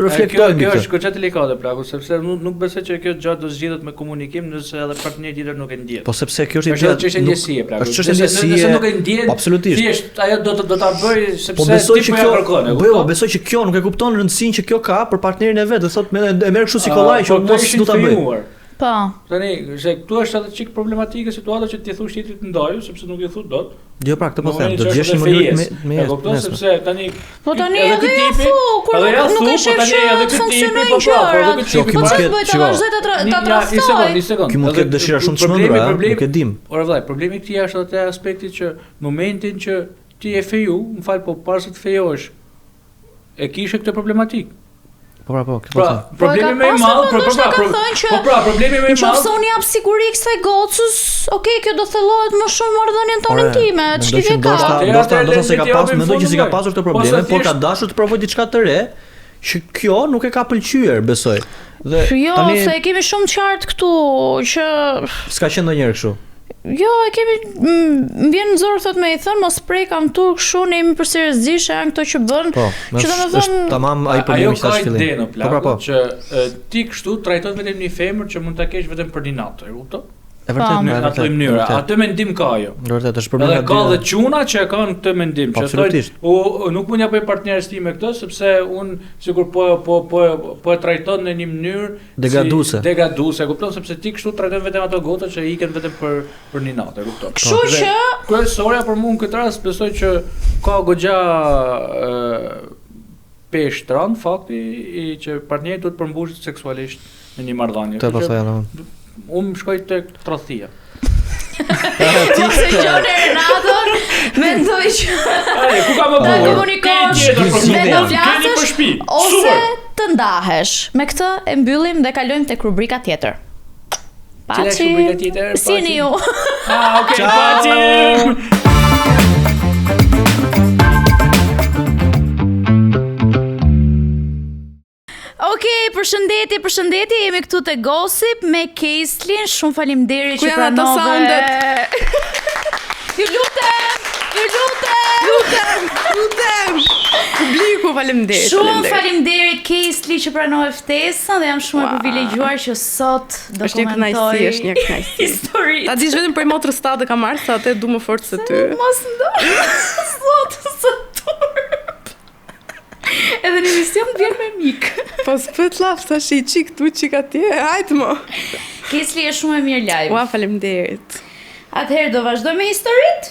reflektojë. Kjo është goxha delikate plaku, sepse nuk besoj që kjo gjë do zgjidhet me komunikim nëse edhe partneri tjetër nuk e ndjen. Po sepse kjo është çështje ndjesie plaku. Është çështje ndjesie. Nëse nuk e ndjen, absolutisht. Thjesht ajo do ta bëj sepse ti po ja kërkon. Po besoj që kjo nuk e kupton rëndësinë që kjo ka për partnerin e vet, dhe thotë e merr kështu si kollaj që mos do ta bëj. Po. Tani, se këtu është edhe çik problematike situata që ti thosh tjetrit ndaju, sepse nuk i thot dot. Jo, pra këtë po them, do të jesh në mënyrë me e kupton sepse tani po tani edhe ja thu, kur nuk e shef edhe këtë tipi po edhe këtë tipi po të vazhdoj ta trastoj. Një sekond. Ky mund të ketë dëshira shumë të çmendura, nuk e dim. Ora vllai, problemi këtij është edhe aspekti që momentin që ti e feju, më fal, po para se të fejosh, e kishe këtë problematik. Problemi më i madh, problemi më i madh. Nëse unë jap siguri kësaj gocës, okay, kjo do thellohet më shumë marrëdhënien tonë intime. Ç'ke ka? Ndoshta se ka pasur, mendoj që si ka pasur këtë probleme, por ka dashur të provojë diçka të re, që kjo nuk e ka pëlqyer, besoj. Dhe jo, se e kemi shumë qartë këtu që s'ka qenë ndonjëherë kështu. Jo, e kemi më vjen në zor thot me i thënë mos prej kam turk kështu, ne jemi për seriozisht janë këto që bën. Që domethënë tamam ai problemi që tash fillim. Po. Që ti kështu trajtohet vetëm një femër që mund ta kesh vetëm për një natë, e kupton? E vërtet në atë mënyrë. Atë mendim ka ajo. Vërtet është problemi. Edhe ka dhe çuna që e kanë këtë mendim, që thonë, nuk mund ja bëj partneres time këtë sepse un sikur po e trajton në një mënyrë degraduese, kupton, sepse ti kështu trajton vetëm ato gota që iken vetëm për një natë, kupton. Kështu që kryesorja për mua në këtë rast besoj që ka goxha peshtran fakti që partneri duhet përmbushet seksualisht në një marrëdhënie. Unë më shkoj të tradhtia. Se Gjone Renaton mendoj që ku ka më bukur? Komunikosh me të flasësh ose të ndahesh. Me këtë e mbyllim dhe kalojmë tek rubrika tjetër. Paçi. Si jeni ju? Okay, paçi. Okej, përshëndetje, jemi këtu te Gossip me Keslin. Shumë faleminderit që pranove. Ju lutem. Publiku faleminderit. Shumë faleminderit Kesli që pranove ftesën dhe jam shumë e privilegjuar që sot do komentoj. Është një kënaqësi. Histori. Ta dish vetëm për motrës ta dhe ka marrë sa atë du më fort se ty. Mos ndonjë. Sot. Edhe në emision vjen me mik. Po s'pët laf, tash i qik tu, qik atje, hajtë mo. Kesli është shumë e mirë live. Ua, faleminderit. Atëherë do vazhdoj me historit?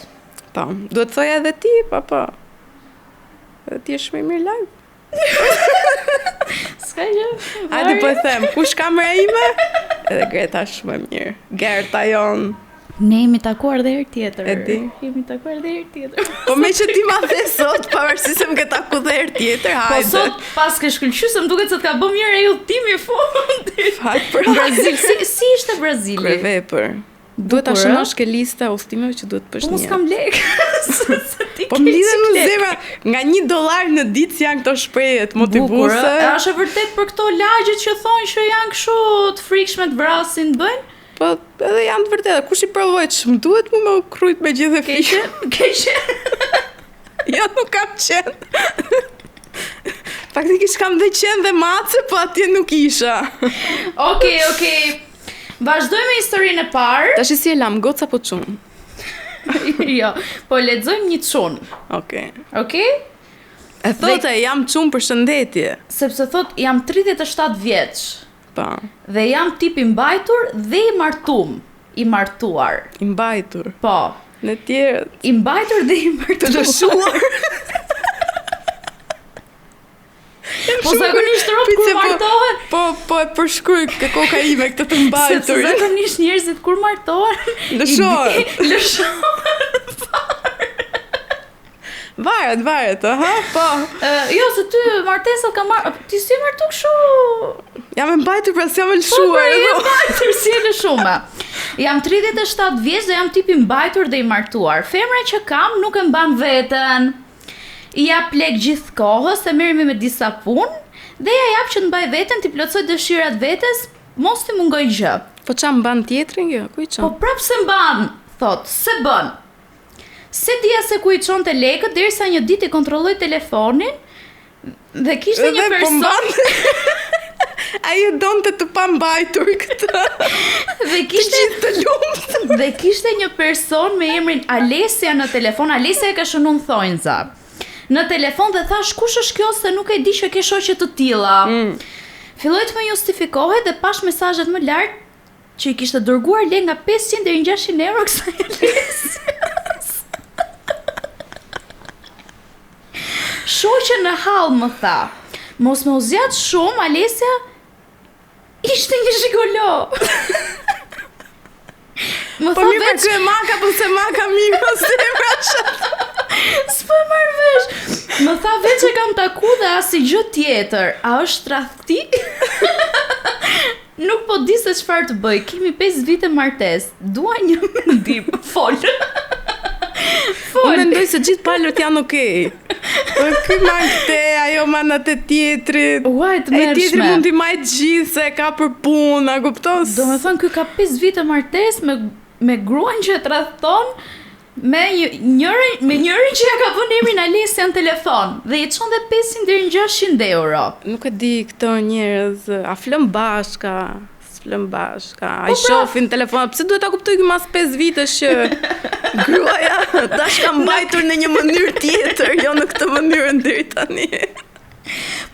Po, duhet të thoja edhe ti, po. Edhe ti është shumë e mirë live. S'ka gjë. Hajde po e them, kush kamera ime? Edhe Greta është shumë e mirë. Gerta jon. Ne jemi takuar dhe herë tjetër. E di. Po me që ti ma the sot, pavarësisht se më ke taku dhe herë tjetër, hajde. Po sot, pas ke shkëlqyer, më duket se të ka bë mirë ai udhtimi i fundit. Hajde për Brazil. Si ishte Brazili? Krevepër. Duhet ta shënosh ke lista udhtimeve që duhet bësh një. Po mos kam lek. Po më lidhen në zemra, nga $1 në ditë janë këto shprehjet motivuese. Është vërtet për këto lagjet që thonë që janë kështu të frikshme të vrasin të bëjnë? Po edhe janë të vërteta, kush i provoj që më duhet mu me u krujt me gjithë e Keqe? Jo, nuk kam qenë. Faktikisht kam dhe qenë dhe mace, po atje nuk isha. Okej. Vazhdoj me historinë e parë. Tash si e lam, goca po çun. Jo, po lexojmë një çun. Okej? E thotë jam çun për shëndetje. Sepse thot jam 37 vjeç. Pa. Dhe jam tip i mbajtur dhe i martuar. I mbajtur. Po. Në tjerët. I mbajtur dhe i martuar. Të lëshuar. Po zakonisht rob kur martohen. Po e përshkruaj ke koka ime këtë të mbajtur. Se zakonisht njerëzit kur martohen lëshohen. Varet, aha, po. Jo, se ty martesa ka marrë, ti si martu kështu? Jam e mbajtur pra si jam e lëshuar. Po, e mbajtur si e lëshume. Jam 37 vjeç dhe jam tip i mbajtur dhe i martuar. Femra që kam nuk e mban veten. I jap lek gjithë kohës, e merremi me disa punë dhe ja jap që të mbaj veten, të plotësoj dëshirat vetes, mos të mungoj gjë. Po çam mban tjetrin kjo? Ku i çon? Po prap se mban, thot, se bën. Se dija se ku i çonte lekët derisa një ditë i kontrolloi telefonin dhe kishte një person. Ai e donte të pambajtur këtë. Dhe kishte një person me emrin Alesia në telefon. Alesia e ka shënuar thonjza. Në telefon dhe thash kush është kjo se nuk e di që ke shoqe të tilla. Filloi të më justifikohej dhe pash mesazhet më lart që i kishte dërguar lek nga 500 deri në 600 euro kësaj Alesia. Shoqe në hall më tha, mos me u zjat shumë, Alesia ishte një shigolo. Po mirë për kërë maka, po se maka mirë, po se mrashat. S'po marrë vesh. Më tha veç e kam taku dhe asi gjë tjetër. A është tradhti? Nuk po di se çfarë të bëj. Kemi 5 vite martesë. Dua një mendim. Fol. Unë mendoj se gjithë palët janë okej. Po ky man këte, ajo manat e tjetrit. Uaj, të E mërshme. tjetri mund t'i majtë gjithë se ka për punë, a kupton? Do me thënë, ky ka 5 vite martesë me gruan që e tradhton, me njërin që ja ka vënë emrin Alessia në telefon dhe i çon dhe 500 deri në 600 euro. Nuk e di këto njerëz, a flëm bashka, s'flëm bashka, a i shohin telefon, pse duhet ta kuptoj ky mas 5 vitesh që gruaja tash ka mbajtur në një mënyrë tjetër, jo në këtë mënyrë deri tani.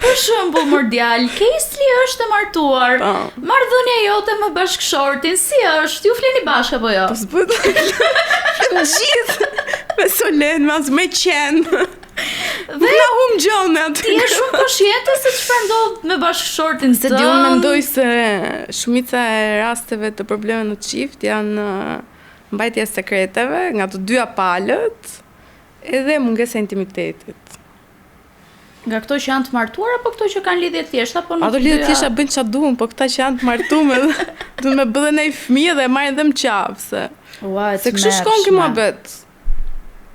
Për shembull, Mordial, Kesli është e martuar. Po. Marrëdhënia jote me bashkëshortin, si është? Ju fleni bashkë apo jo? Po s'bëhet flëm gjithë, me Solen, me qenë. Dhe na hum gjonat. Ti je shumë koshjente se çfarë ndodh me bashkëshortin Se di unë mendoj se shumica e rasteve të problemeve në çift janë mbajtja e sekreteve nga të dyja palët edhe mungesa e intimitetit. Nga këto që janë të martuar apo këto që kanë lidhje thjeshta, apo nuk? Ato lidhje thjeshta bëjnë çfarë duan, po këta që janë të martuar duhet me bëhen ai fëmijë dhe e marrin dhe më qafse. Ua, Se kështu shkon ky muhabet.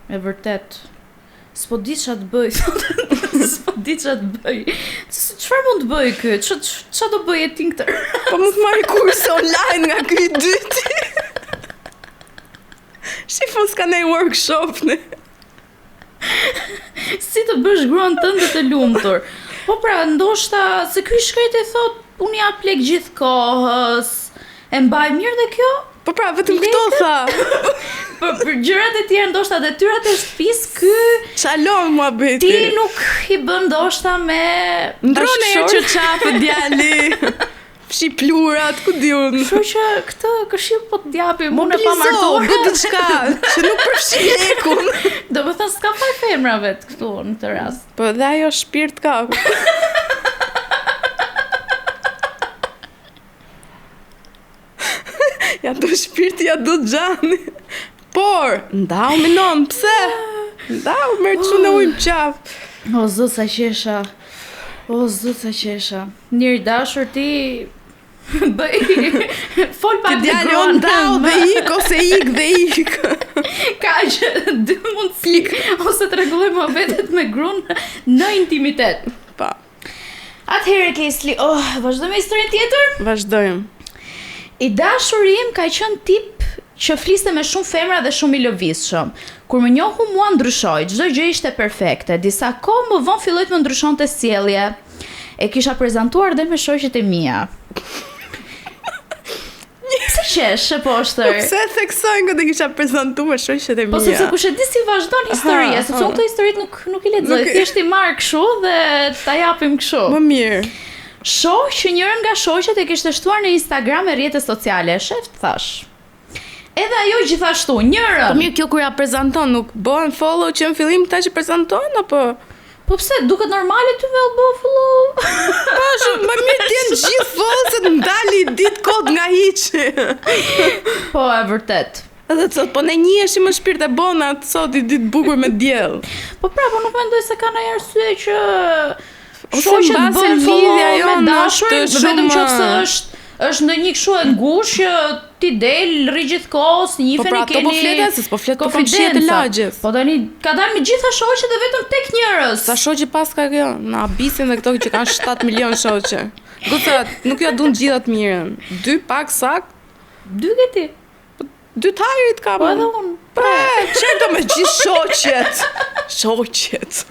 E vërtet. S'po di ç'a të bëj. S'po di ç'a të bëj. Çfarë mund të bëj ky? Ç'a do bëj ti këtë? Po mund të marr kurse online nga ky i dyti. Shifon s'ka ndonjë workshop ne. Si të bësh gruan tënde të lumtur. Po pra, ndoshta se ky shkret e thot, unë jap lek gjithë kohës. E mbaj mirë dhe kjo? Po pra, vetëm këto tha. Për gjërat e tjera ndoshta detyrat e shtëpisë, ky Çalon muhabeti. ti nuk i bën ndoshta me Ndrone e që qafë djali. Fshi plurat, ku di unë. Kështu që këtë këshill po të japim unë e pa martuar. Bë diçka që nuk përfshi lekun. Do të thënë s'ka faj femrave këtu në këtë rast. Po dhe ajo shpirt ka. Ja do shpirti, ja do xhani. Por, ndau minon, pse? Ndau, merr çunë ujmë qaf. O zot sa qesha. O zot sa qesha. Njëri dashur ti bëj fol pak me Djali o gruan ndau tënd. dhe ik ose ik dhe ik. Ka që dy mundësi ose të rregulloj muhabetet me gruan në intimitet. Pa, Atëherë Kesli, vazhdo me historinë tjetër? vazhdojmë. I dashuri im ka qenë tip që fliste me shumë femra dhe shumë i lëvizshëm. Kur më njohu mua ndryshoi, çdo gjë ishte perfekte. Disa kohë më vonë filloi të më ndryshonte sjellje. E kisha prezantuar dhe me shoqet e mia. Si qesh e poshtër? Pse e theksojnë këtë kisha prezantuar me shoqet e mia? Po sepse kush e di si vazhdon historia, sepse unë këto historitë nuk i lexoj, thjesht i marr kështu dhe ta japim kështu. Më mirë. Shoh që njërën nga shoqet e kishte shtuar në Instagram e rrjetet sociale, shef thash. Edhe ajo gjithashtu, njërën. Po mirë, kjo kur ja prezanton, nuk bëhen follow që në fillim këta që prezantojnë, apo? Po pse, duket normale ty me bo follow? Po, shumë, më mirë t'jenë gjithë follow se të ndali ditë kod nga hiqi. Po, e vërtet. Edhe të thot, po ne njiheshim më shpirt e bona, të sot i ditë bukur me diell. Po pra, po nuk mendoj se ka ndonjë arsye që Ose shoqet mbase bën lidhja follow jonë me dashurin, është vetëm shumë- qofse është ndonjë kështu e ngushtë që ti del rri gjithkohës, njiheni Po pra, ato keni po fletë, se s'po flet po konfidenca. fëmshjet e lagjes. Po tani ka dalë me gjitha shoqet dhe vetëm tek njërës. Sa shoqe pas ka kjo? Në abisin dhe këto që kanë 7 milion shoqe. Goca, nuk ja duan gjithat mirën. 2 pak sak, Dy ti. 2 tarit ka. Po edhe unë. Po, çerto me gjithë shoqet. Shoqet.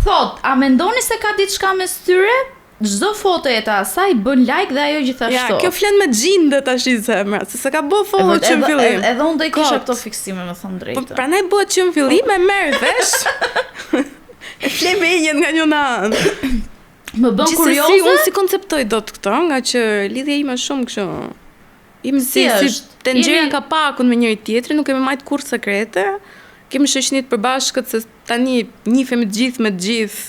Thot, a mendoni se ka diçka mes tyre? Çdo foto e të asaj bën like dhe ajo gjithashtu. Ja, kjo flen me gjinde tash i zemra, se s'ka bë follow që në fillim. Edhe unë do i kisha Kot. këto fiksime, me thënë Po drejtë. prandaj bëhet që në fillim e merr vesh. E fle me njën nga njëna anë. Më bën Gjithsesi, kurioze. unë si konceptoj dot këto, nga që lidhja ime është shumë kështu. Ime si është? të nxjerrja Jemi- ka pakun me njëri tjetrin, nuk kemi marrë kurrë sekrete. Kemi shoqënit përbashkët se tani njihemi të gjithë.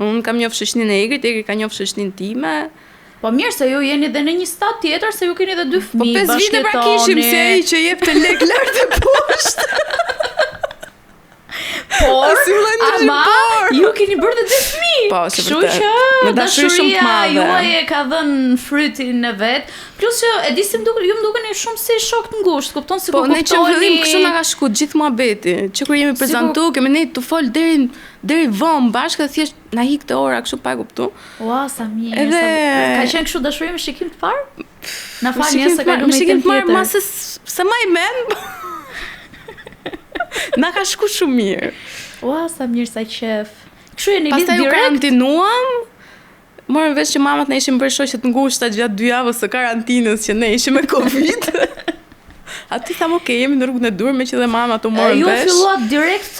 Unë kam njohur shoqëninë e Egrit, Egri ka njohur shoqëninë time. Po mirë se ju jeni dhe në një stat tjetër, se ju keni dhe dy Po fëmijë 5 vite pra kishim se ai që jep të lek lart e poshtë. Por si vëllai Ama ju keni bërë të dy fëmijë. Po, është Kështu vërtet. që Me dashuri shumë të dashuria madhe. juaj e ka dhënë frytin e vet. Plus që e di se ju më dukeni shumë si shok të ngushtë, kupton si Po, ku ne që në fillim kuptoni. kështu na ka shku gjithë muhabeti, që kur jemi prezantu, kemi ne të fol deri vonë bashkë dhe thjesht na hikte ora kështu pa e kuptu. Ua, sa mirë. Edhe- Ka qenë kështu dashuri me shikim të parë? Na Me falni se kaloj me me shikim temp të marrë tjetër. ma se ma i men. Na ka shku shumë mirë. Ua, sa mirë, sa qef. Kështu jeni lidh Pastaj u direkt. karantinuam. Morën vesh që mamat na ishin bërë shoqe të ngushta gjatë 2 javës së karantinës që ne ishim me Covid. Aty thamë, okay, jemi në rrugën e dur, me që dhe mama të morën Ju vesh. filluat direkt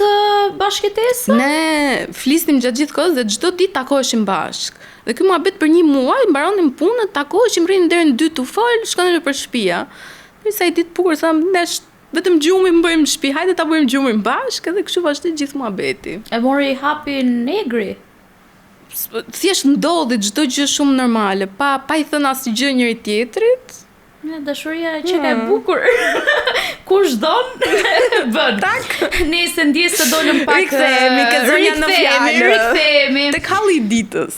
bashkëtesë? Ne flisnim gjatë gjithë kohës dhe çdo ditë takoheshim bashk. Dhe ky muhabet për 1 muaj, mbaronim punën, takoheshim, rrinim deri në 2 tu fol, shkonim për shtëpia. Sa i ditë bukur tham, nesh vetëm gjumin bëjmë në shtëpi, hajde ta bëjmë gjumin bashk, edhe kështu vazhdoi gjithë muhabeti. E mori hapin negri. Thjesht ndodhi çdo gjë shumë normale, pa i thënë asgjë njëri tjetrit. Dashuria që ka e bukur. Kush don, bën. Tak. Nëse ndjes të dolëm pak. Rikthehemi ke zonja në fjalë. Rikthehemi. Tek halli i ditës.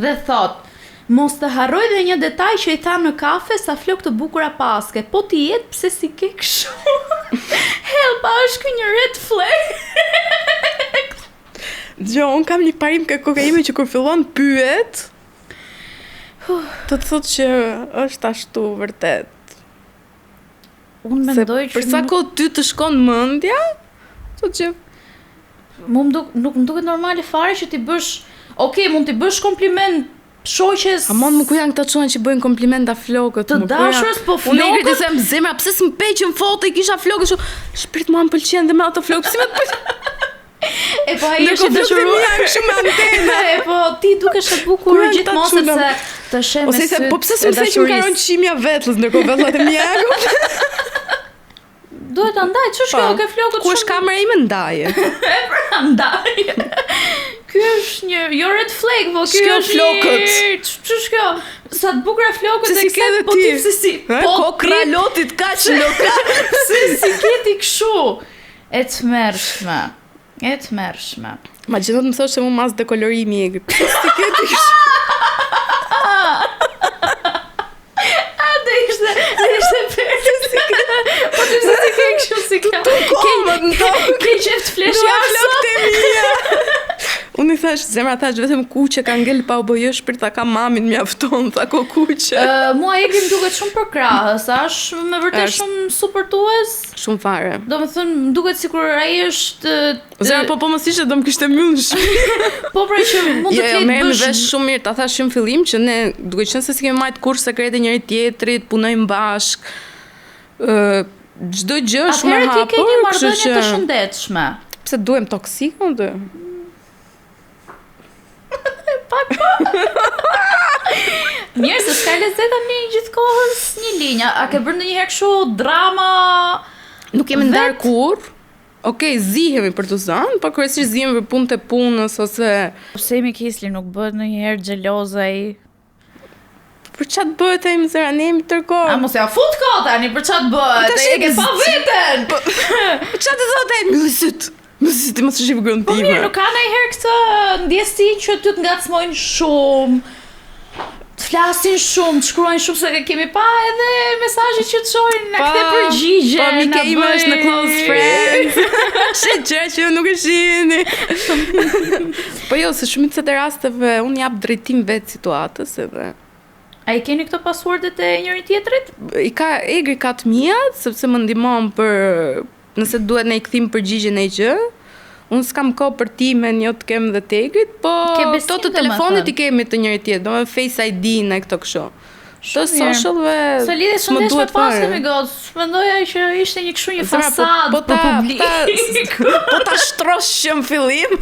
Dhe thot, mos të harroj dhe një detaj që i tha në kafe sa flok të bukura paske. Po ti jetë pse si ke kështu. Helpa, është një red flag. Gjo, unë kam një parim ke koka ime që kur fillon pyet, të thotë që është ashtu vërtet. Unë Se mendoj që për sa kohë ty të shkon mendja, thotë që nuk më duket normale fare që ti bësh, okay, mund t'i bësh kompliment shoqes. Amon më ku janë këta çuna që bëjnë komplimenta flokët. Të më ku dashurës, janë- po Unë e flokët- të them zemra, pse s'më peqën foto i kisha flokët shu. Shpirt mua më pëlqen dhe me ato flokë, si më të pëlqen. E po ai është Ndërkohë flokët e dashuruar. mia janë shumë antena. E po ti dukesh e bukur Ku janë gjithmonë këta çuna? sepse të sheh me Ose se syt po pse e s'më seqim dashurisë. karon qimja vetlës, ndërkohë vetlat e mia janë. Duhet ta ndaj, ç'është kjo, ke flokët Ku është kamera ime ndaje. ndaj. Ky është një jo red flag, po ky Shkjo është flokët. Ç'është kjo? Sa të bukura flokët Se e si ke kësaj, dhe po ti. ti pse si? Po ti kralotit kaq lokal. pse si ke ti kështu? E tmerrshme. E tmerrshme. Ma gjithë të më thosh se mu mas dekolorimi e gëtë. Si ke ti kështu? Dhe ishte përse si ke. Po ti pse si ke kështu si kjo? komët në tokë. Ke qef të flesh Flokët e mia. Unë i thash, zemra thash, vetëm kuqe ka ngel pa u bëjë shpirt, ta ka mamin mjafton, tha ko kuqe. Mua Egri më duket shumë për krahës, është me vërtet Është. shumë supportues. Shumë fare. Do më thënë, më duket sikur ai është Zemra po mos ishte do më kishte mbyllë në shtëpi. po pra që mund të Jo, ketë merrem bësh. vesh shumë mirë, ta thash në fillim që ne duke qenë se si kemi marrë kurse sekrete njëri tjetrit, punojmë bashk. Çdo gjë është shumë e Atëherë ti ke një hapur, kështu marrëdhënie që të shëndetshme. pse duhem toksik unë? Mirë, se s'ka lezeta një gjithkohës një linja. A ke bërë ndonjëherë kështu drama? Nuk kemi Vet? ndarë kur. Okej, zihemi për të zënë, por kryesisht zihemi për punë të punës ose Pse mi Kisli nuk bëhet ndonjëherë xheloz ai? për çfarë bëhet ai më zëra, ne jemi A tërkohë. mos ja fut kot tani për çfarë bëhet? tash Ai e ke e pa veten. Për çfarë të thotë ai? Mbylli syt. Mbylli ti mos e shih gruan Po mirë, time. nuk ka ndonjëherë këtë ndjesi që ty të ngacmojnë shumë, të flasin shumë, të shkruajnë shumë, se kemi pa edhe mesazhe që të çojnë na kthe përgjigje. Po mi na ke ime është në bëj- close friends. Shi gjë që ju nuk e shihni. Po jo, se shumica e rasteve unë jap drejtim vetë situatës edhe A i keni këto passwordet e njëri tjetrit? Egri ka të mia, sepse më ndihmon për nëse duhet ne i kthim përgjigjen e gjë. Unë s'kam kohë për timen, jo të kem dhe të Egrit, po Ke besim, to të domethënë. telefonit i kemi të njëri tjetrit, do me Face ID në këto kështu. Të Shumë mirë. socialve Se lidhje s'më shëndetshme duhet pas fare. kemi gotë. Mendoja që ishte një kështu një Zëra, fasadë për publik. po ta shtrosh që në fillim.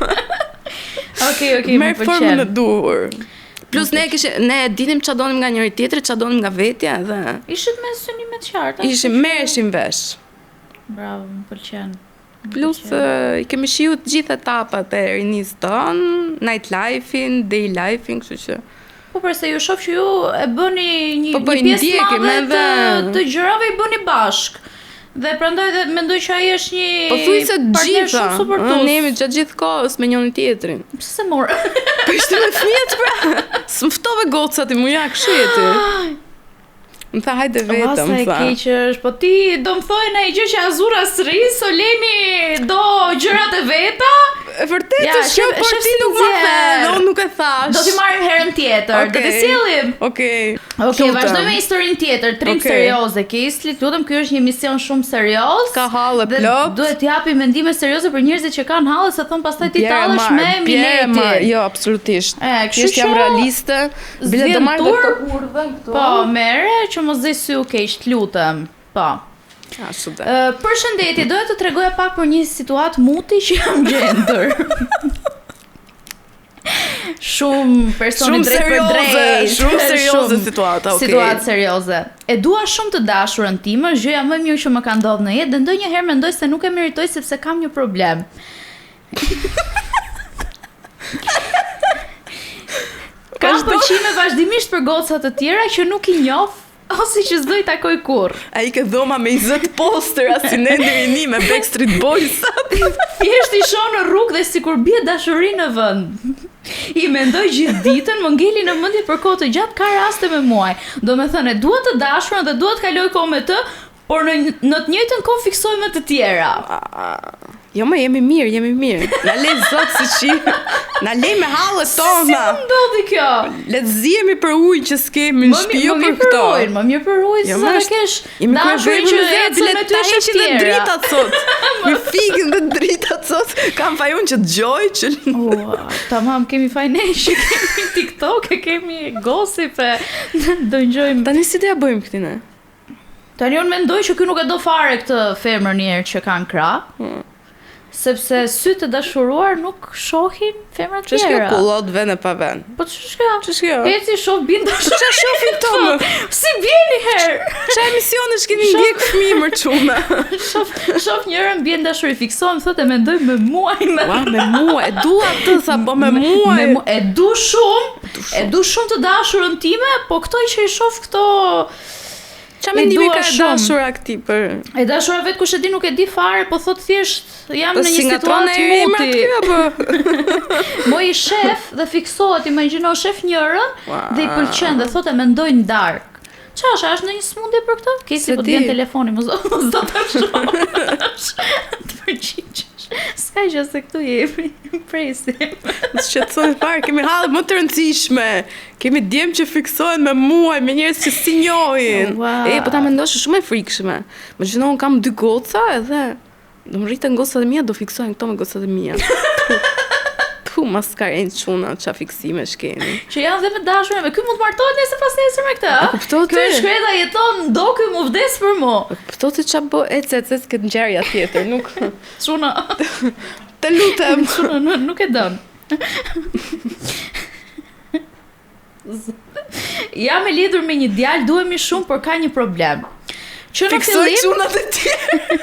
Okej, më Merr formën e pëlqen. duhur. Plus ne e dinim ç'a donim nga njëri tjetri, ç'a donim nga vetja dhe Ishit me synime të qarta. merreshim vesh. Bravo, më pëlqen. Plus i kemi shiu të gjithë etapat e rinisë tonë, night life-in, day life-in, kështu që Po përse ju shoh që ju e bëni Po, një pjesë ndjekim madhe edhe të gjërave i bëni bashk. Dhe prandaj dhe mendoj që ai është një Po thuj se partner gjitha. shumë suportues. Ne jemi gjatë gjithë kohës me njëri tjetrin. Pse se morë? Po ishte me fëmijët pra. S'mftove gocat i muja kështu jeti. Më tha hajde vetëm, Sa e tha. keq është, po ti do më thojnë ai gjë që Azura s'rri, Soleni do gjërat e veta. E vërtet Ja, është kjo, shef- por shef ti si nuk më nxjerr. the, dhe unë nuk e thash. Do t'i marrim herën tjetër, do t'i sjellim. Okej. Okej, vazhdojmë me historinë tjetër, trim Okej. serioze. Kisli, lutem, ky është një emision shumë serioz. Ka hallë Dhe plot. duhet t'japi mendime serioze për njerëzit që kanë hallë, se thon pastaj ti tallesh me minetin. Jo, absolutisht. Kështu Thjesht jam që realiste. Bile do marr tur. këtë urdhën këtu. Po, mere që mos zë sy u keq, t'lutem. Po. Ashtu dhe. Përshëndetje, doja të tregoja pak për një situatë muti që jam gjendur. Shumë personi Shumë drejt për serioze, drejt. shumë serioze situata, okay. Situatë serioze. E dua shumë të dashurën time, është gjëja më e mirë që më ka ndodhur në jetë, dhe ndonjëherë mendoj se nuk e meritoj sepse kam një problem. Kam pëlqime vazhdimisht për goca të tjera që nuk i njoh ose që s'do i takoj kurr. Ai ke dhoma me 20 postera si ne ndërini me Backstreet Boys. Thjesht i shoh në rrugë dhe sikur bie dashuri në vend. I mendoj gjithë ditën, më ngeli në mendje për kohë të gjatë, ka raste me muaj. Domethënë, dua të dashurën dhe dua të kaloj kohë me të, por në të njëjtën kohë fiksoj me të tjera. Jo, më jemi mirë. Na le zot si qi. Na le me hallët Si tona. më ndodhi kjo? Le të zihemi për ujë që s'kemi në shtëpi, jo për këto. Më mirë për ujë, Jo, se më sa është- kesh Jemi dashurin që ecën me ty heqin dhe tjera. dritat sot. Me fikën dhe dritat sot. Kam fajun që dëgjoj që Tamam, kemi fajnesh, kemi TikTok, kemi gossip, do ngjojmë. tani si do ja bëjmë këtë ne? Tani unë mendoj që ky nuk e do fare këtë femër njerë që kanë krah. Sepse sytë të dashuruar nuk shohin femra Ç'është kjo tjera. kullot vend e pa vend? Po ç'është kjo? Ç'është kjo? Eci shoh bin dashur. Ç'a shohin këto më? Si bjeni herë? Ç'a emisionesh keni ndjek fëmijë më çuna? Shoh njërën bjen dashuri, fiksohem, thotë e mendoj me muaj me. Ua, me mua, e dua atë sa po me muaj. E du shumë të dashurën time, po këto që i shoh këto Qa mendimi dua ka e shumë. dashura këti për... e dashura vetë kush e di nuk e di fare, po thot thjesht jam në një situatë muti. muti. Mo i shef dhe fiksohet, imagjino shef njërën dhe i pëlqen dhe thot e mendoj në dark. Çfarë është në një smundje për këtë? Kesi Se po të di. vjen telefoni, mos do të shoh. Të përgjigjesh. S'ka gjë se këtu jemi, presim. Në shqetësoni parë, kemi hallë më të rëndësishme. Kemi djemë që fiksohen me muaj, me njerëz që si njohin. Wow. Po ta mendosh është shumë e frikshme. Më gjëno unë kam 2 goca edhe do më rritën gocat e mia, do fiksohen këto me gocat e mia. Pu, mas ka rejnë quna, qa fiksime shkeni. Që janë dhe me dashurën, ky mund të martohet nesër pas nesër me këtë. A kupto ti? Ky është shkreta jeton, do ky mu vdes për mu. Këto ti qa bo, ec, këtë ngjarja tjetër, nuk... Çuna, Të lutem. çuna nuk e don. Jam e lidhur me një djalë, duhemi shumë, por ka një problem. Që në Fiksoj fillim qunat e tjerë.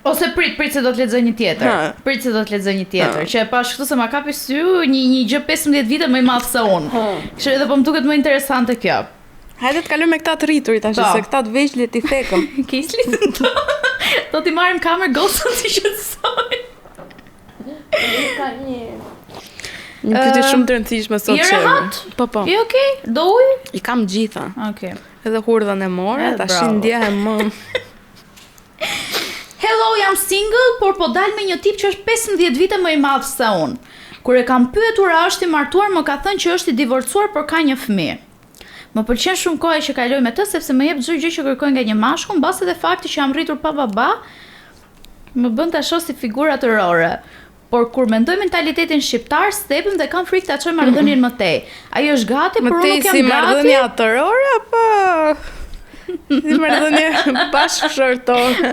ose prit se do të lexoj një tjetër. Ha. Prit se do të lexoj një tjetër, që e pash këtu se ma kapi sy një gjë 15 vite më i madh se unë. Kështu edhe po më duket më interesante kjo. Hajde të kalojmë me këta të rriturit tash, Po. se këta të vegjëlit i thekëm. Kisli do t'i marrim kamerë gosën t'i shqetësoj. Një pyetje shumë të rëndësishme sot. Je Shemi. rehat? Po, po. Je okay? Do ujë? I kam gjitha. Okay. Edhe hurdhën e more, Edhe tash bravo. ndjehem më. Hello, jam single, por po dal me një tip që është 15 vite më i madh se unë. Kur e kam pyetur a është i martuar, më ka thënë që është i divorcuar, por ka një fëmijë. Më pëlqen shumë koha që kaloj me të, sepse më jep çdo gjë që kërkoj nga një mashkull, mbas edhe fakti që jam rritur pa baba, më bën ta shoh si figura tërore. Por kur mendoj mentalitetin shqiptar, stepim dhe kam frikë ta çoj marrëdhënien më tej. Ai është gati, por Më unë tej nuk si jam gati. marrëdhënia atërore apo si marrëdhënia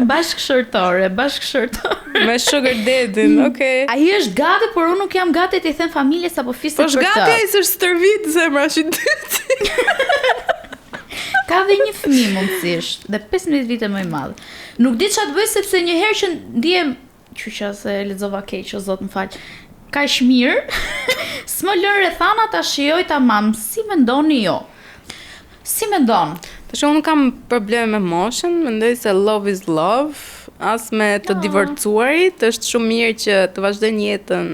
bashkëshortore Bashkëshortore. me sugar daddy-n, okay. Ai është gati, por unë nuk jam gati t'i them familjes apo fiset Po për është të. gati ai s'është stërvit zemra që dyti. Ka dhe një fëmijë mundësisht, dhe 15 vite më i madh. Nuk di çfarë të bëj sepse një herë që ndiem, qyqa se lexova keq, o zot më fal. kaq mirë. S'më lën rrethana ta shijoj tamam. Si mendoni jo? Si mendon? Tash unë kam probleme me moshën, mendoj se love is love, as me të divorcuarit, është shumë mirë që të vazhdojnë jetën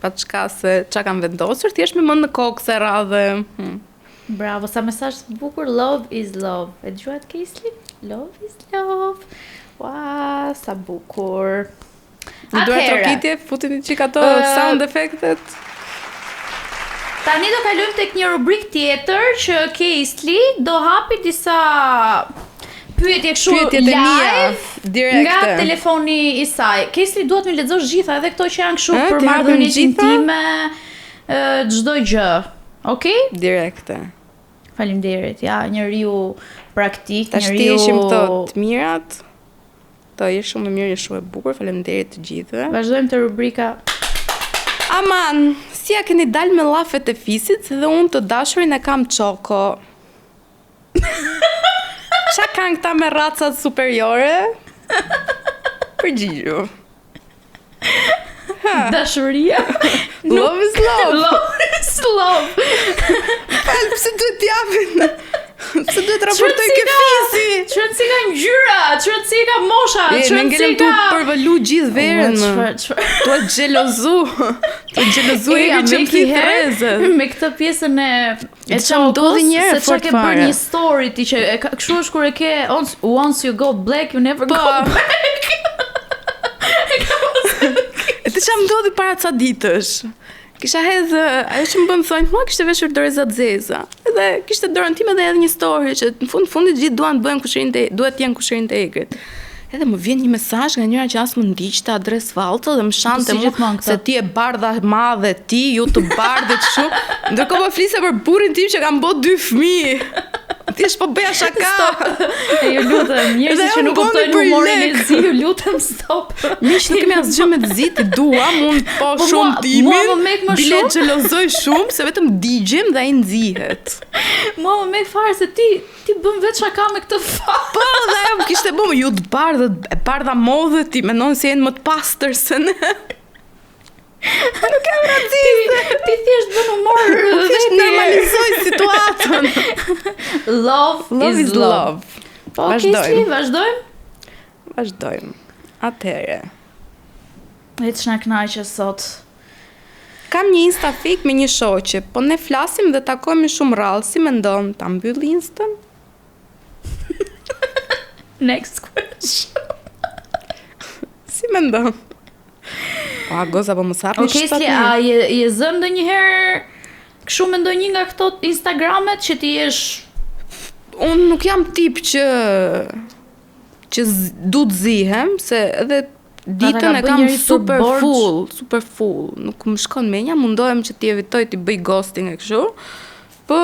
pa çka se çka kanë vendosur, thjesht me mend në kokë se radhe. Bravo, sa mesazh të bukur, love is love. E dëgjuat Keisli? Love is love. Ua, sa bukur. Në duar trokitje, futin një qik ato sound effectet. Tani do kalojmë tek një rubrik tjetër që Keisli do hapi disa pyetje kështu live direkte nga telefoni i saj. Keisli duhet më lexosh gjitha edhe këto që janë kështu për marrëdhëniet intime, çdo gjë. Okej? Direkte. Faleminderit. Ja, njeriu praktik, njeriu. Tash ishim këto të mirat. To je shumë e mirë, je shumë e bukur. Faleminderit të gjithëve. Vazhdojmë te rubrika. Aman, si ja keni dalë me llafet e fisit dhe unë të dashurin e kam çoko. Qa kanë këta me racat superiore? Përgjigju. Dashuria? Love is love. Love is love. Falë, pëse duhet t'japin? Pëse duhet raportoj ke fisi? Qërën si ka ngjyra, qërën si ka mosha, qërën si ka... Tu përvëllu gjithë verën, tu e gjelozu. Tu e gjelozu e që më thi frezët. Me këtë pjesën e qokës, se që ke bërë një story ti që kështu është kur e ke once you go black, you never go back. E të që më ndodhi para ca ditësh. Kisha hedhë, ajo që më bëmë thonjë, mua kishte veshur dorezat zeza. Edhe kishte dorën time dhe edhe një story që në fundit gjithë duhet të jenë kushërin të egrit. Edhe më vjen një mesazh nga njëra që as më ndiqte adres fallto dhe më shante mua se ti e bardha madhe ti, ju të bardhët kështu. Ndërkohë po flise për burrin tim që kam bërë 2 fëmijë. Thjesht po bëja shaka. E ju lutem, njerëzit që nuk kuptojnë humorin e zi, ju lutem stop. Miq, nuk kemi asgjë me të zi, ti dua, mund po shumë timin. Bile xhelozoj shumë se vetëm digjem dhe ai nxihet. Mua më mek fare se ti bën vetë shaka me këtë fat. Po, dhe ajo më kishte bëmë ju të bardhët, e bardha modhe ti mendon se jenë më të pastër se ne. Nuk kam raciste. Ti thjesht bën humor, thjesht normalizoj situatën. Love is love. Po, vazhdojmë? Vazhdojmë. Atëherë. E ç'na kënaqë sot. Kam një Insta fik me një shoqe, po ne flasim dhe takohemi shumë rrallë, si mendon ta mbyll Insta-n? Next question. Si mendon? A goza po mos hapi shtatë. Okej, a je zënë ndonjëherë kështu me ndonjë nga këto Instagramet që ti jesh... Unë nuk jam tip që du të zihem, se edhe ditën e kam super full. Nuk më shkon menja, mundohem që ti evitoj t'i bëj ghosting e kështu. Po...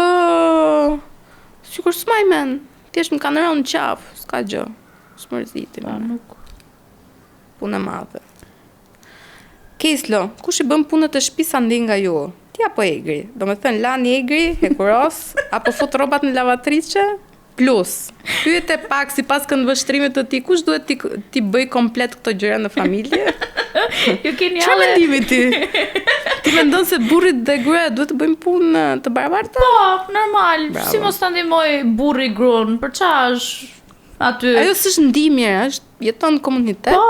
Sikur s'maj men, thjesht më kanë rënë qaf, s'ka gjë. S'mërzitim. Punë e madhe. Keislo, kush i bën punët e shtëpisë andi nga ju? Ti apo Egri? Do me thënë lani Egri, hekuros, apo fut robat në lavatrice? Plus, pyete pak sipas këndvështrimit të ti, kush duhet ti bëj komplet këto gjëra në familje? Ju keni çfarë mendimi ti? Ti mendon se burrit dhe gruaja duhet të bëjmë punë të barabarta? Po, normal. Bravo. Si mos ta ndihmoj burri gruan, për çfarë është aty? Ajo s'është ndihmje, është jeton në komunitet. Po,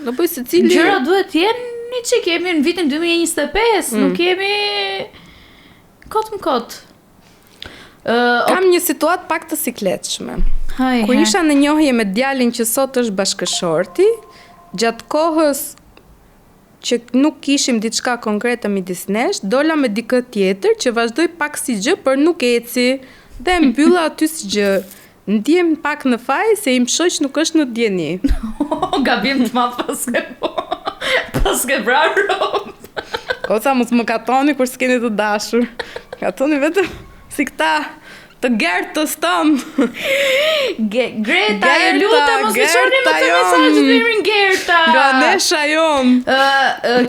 do bëj secili. Gjëra duhet të jenë një që kemi në vitin 2025, nuk kemi kot. Kam një situatë pak të sikletshme. Kur isha në njohje me djalin që sot është bashkëshorti, gjatë kohës që nuk kishim diçka konkrete midis nesh, dola me dikë tjetër që vazhdoi pak si gjë, por nuk eci dhe mbylla aty si gjë. Ndjem pak në faj se im shoq nuk është në djeni. Gabim të madh paske braro. Oca mos më katoni kur s'keni të dashur. Katoni vetëm si këta të gertës tonë. Greta, e lutem mos më çoni më të mesazhet të emrin Gerta. Ganesha jonë.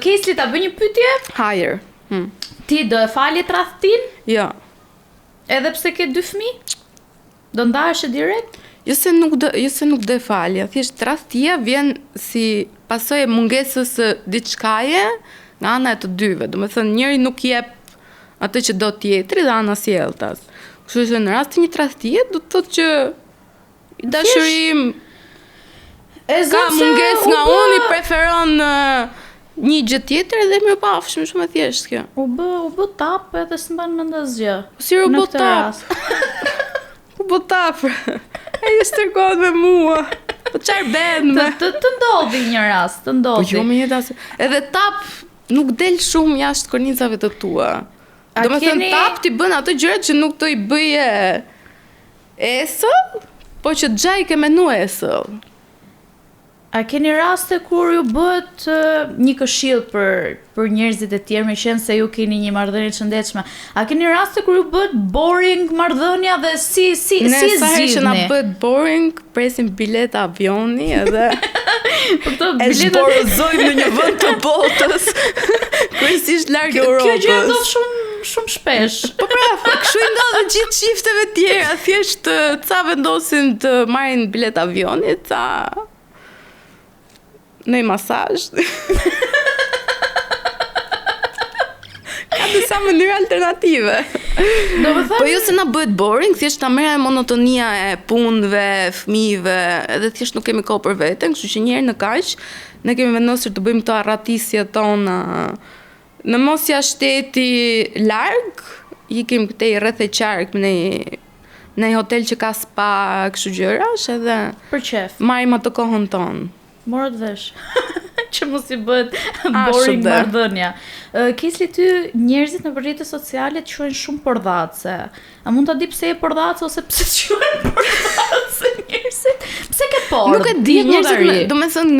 Keisli, ta bëj një pyetje? Hajër. Ti do e fali tradhtin? Jo. Edhe pse ke 2 fëmijë? Do ndahesh direkt? Jo se nuk do e falja, thjesht tradhtia vjen si pasojë mungesës së diçkaje nga ana e të dyve. Do të thënë njëri nuk jep atë që do tjetri dhe ana sjelltas. Kështu që në rast të një tradhtie do të thotë që dashurim ka mungesë nga unë, i preferon një gjë tjetër dhe mirëpafshim, shumë e thjeshtë kjo. U bë tap edhe s'mban mend asgjë. Si u bë tap? U bë tap. Ai stërkohet me mua. Po çfarë bën me? Të ndodhi një rast, të ndodhi. Po jo më jetas. Edhe tap nuk del shumë jashtë kornicave të tua. Domethënë tap ti bën ato gjërat që nuk do i bëje esëll, po që xhai ke menu esëll. A keni raste kur ju bëhet një këshill për njerëzit e tjerë, me qenë se ju keni një marrëdhënie të shëndetshme? A keni raste kur ju bëhet boring marrëdhënia dhe si ne sa herë që na bëhet boring, presim bileta avioni edhe për këto e zborozojmë në një vend të botës, kryesisht larg Europës. Kjo gjë ndodh shumë shpesh. Po kështu i ndodh gjithë çifteve tjera, thjesht ca vendosin të marrin bilet avioni, ca në masazh. Ka disa mënyra alternative. Po jo se na bëhet boring, thjesht na merr monotonia e punëve, fëmijëve, edhe thjesht nuk kemi kohë për veten, kështu që një herë në kaq ne kemi vendosur të bëjmë këto arratisjet tona në mosja shteti larg, ikim këtej rreth e qark në një hotel që ka spa, kështu gjërash, edhe për qef. Marrim atë kohën tonë. Morët vesh që mos i bëhet boring marrëdhënia. Kisli ty njerëzit në rrjetet sociale të quajnë shumë pordhace. A mund ta di pse e pordhace ose pse quajnë pordhace njerëzit? Pse ke por? Nuk e di njerëzit, domethënë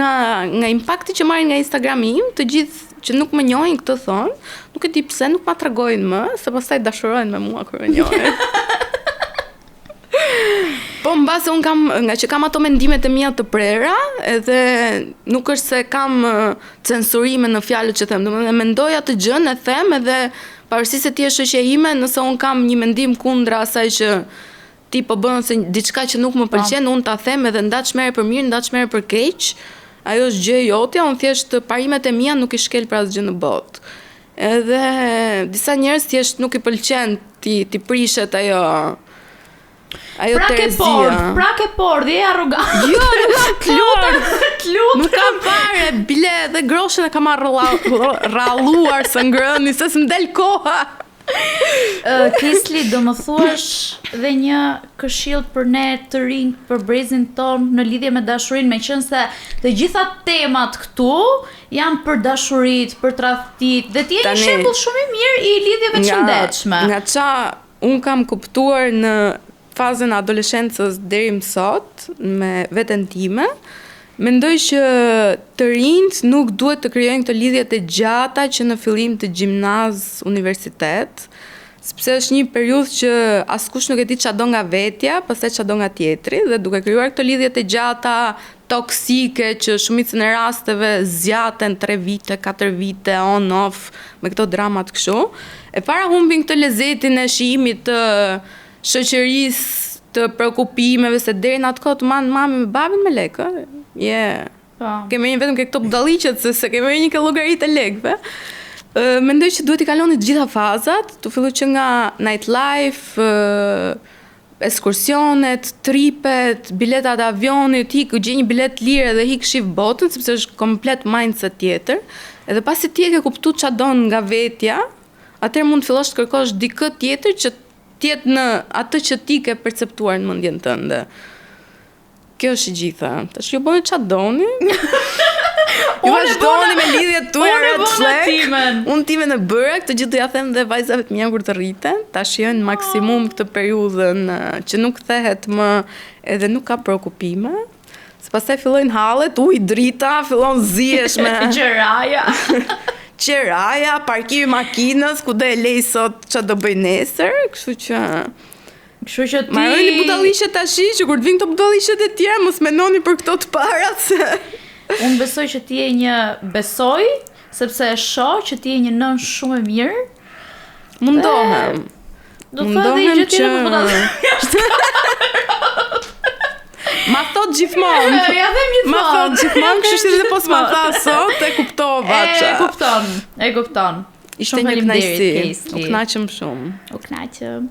nga impakti që marrin nga Instagrami im, të gjithë që nuk më njohin këtë thonë, nuk e di pse nuk ma tregojnë më, se pastaj dashurojnë me mua kur më njohin. Po mbase unë kam, nga që kam ato mendimet e mia të prera, edhe nuk është se kam censurime në fjalët që them, domethënë mendoj atë gjën e them, edhe pavarësisht se ti je shoqja ime, nëse unë kam një mendim kundra asaj që ti po bën se diçka që nuk më pëlqen, unë ta them edhe ndaç merr për mirë, ndaç merr për keq. Ajo është gjë jote, unë thjesht parimet e mia nuk i shkel për asgjë në botë. Edhe disa njerëz thjesht nuk i pëlqen ti prishet ajo terezia. Pra ke por, dhe arrogant. Jo, nuk kam lut. Nuk kam fare, bile dhe groshën e kam rralluar së ngrëni, se s'm del koha. Kisli, do më thuash dhe një këshill për ne të rinj, për brezin ton në lidhje me dashurinë, me qenë se të gjitha temat këtu janë për dashurit, për tradhtit, dhe ti je një shembull shumë i mirë i lidhjeve të shëndetshme. Nga ça un kam kuptuar në fazën e adoleshencës deri më sot me veten time, mendoj që të rinjt nuk duhet të krijojnë këto lidhjet e gjata që në fillim të gjimnaz, universitet, sepse është një periudhë që askush nuk e di çfarë do nga vetja, pastaj çfarë do nga tjetri, dhe duke krijuar këto lidhjet e gjata toksike që shumicën e rasteve zjaten 3 vite, 4 vite on off me këto dramat kështu, e para humbin këtë lezetin e shijimit të shoqërisë, të shqetësimeve, se deri në atë kohë të manë mami me babin me lekë. Kemi një vetëm ke këto budalliqet, se kemi një ke llogaritë e lekëve. Mendoj që duhet i kaloni të gjitha fazat, të filloj që nga nightlife, ekskursionet, tripet, biletat avionit, gjej një bilet lirë dhe hik shif botën, sepse është komplet mindset tjetër. Edhe pasi ti e ke kuptuar çfarë don nga vetja, atëherë mund të fillosh të kërkosh dikë tjetër që tjetë në atë që ti ke perceptuar në mendjen tënde. Kjo është gjitha. Tash ju bëni çfarë doni. Ju vazhdoni me lidhjet tuaja red flag. Unë time në bëra, këtë gjithë do ja them dhe vajzave të mia kur të rriten, ta shijojnë maksimum këtë periudhën që nuk thehet më edhe nuk ka shqetësime. Se pastaj fillojnë hallet, drita, fillon zihesh me qeraja, parkimi makinës, ku do e lej sot ç'a do bëj nesër, kështu që ti marrni budalliqe tash që kur të vinë këto budalliqet e tjera mos mendoni për këto të parat se unë besoj që ti je sepse e shoh që ti je një nën shumë e mirë. Mundohem. Do të thotë që ma thot gjithmonë. Ma thot gjithmonë, kështu që edhe po s'ma tha sot, e kuptova E kupton. Ishte një knajsi. U knaqëm shumë. U knaqëm.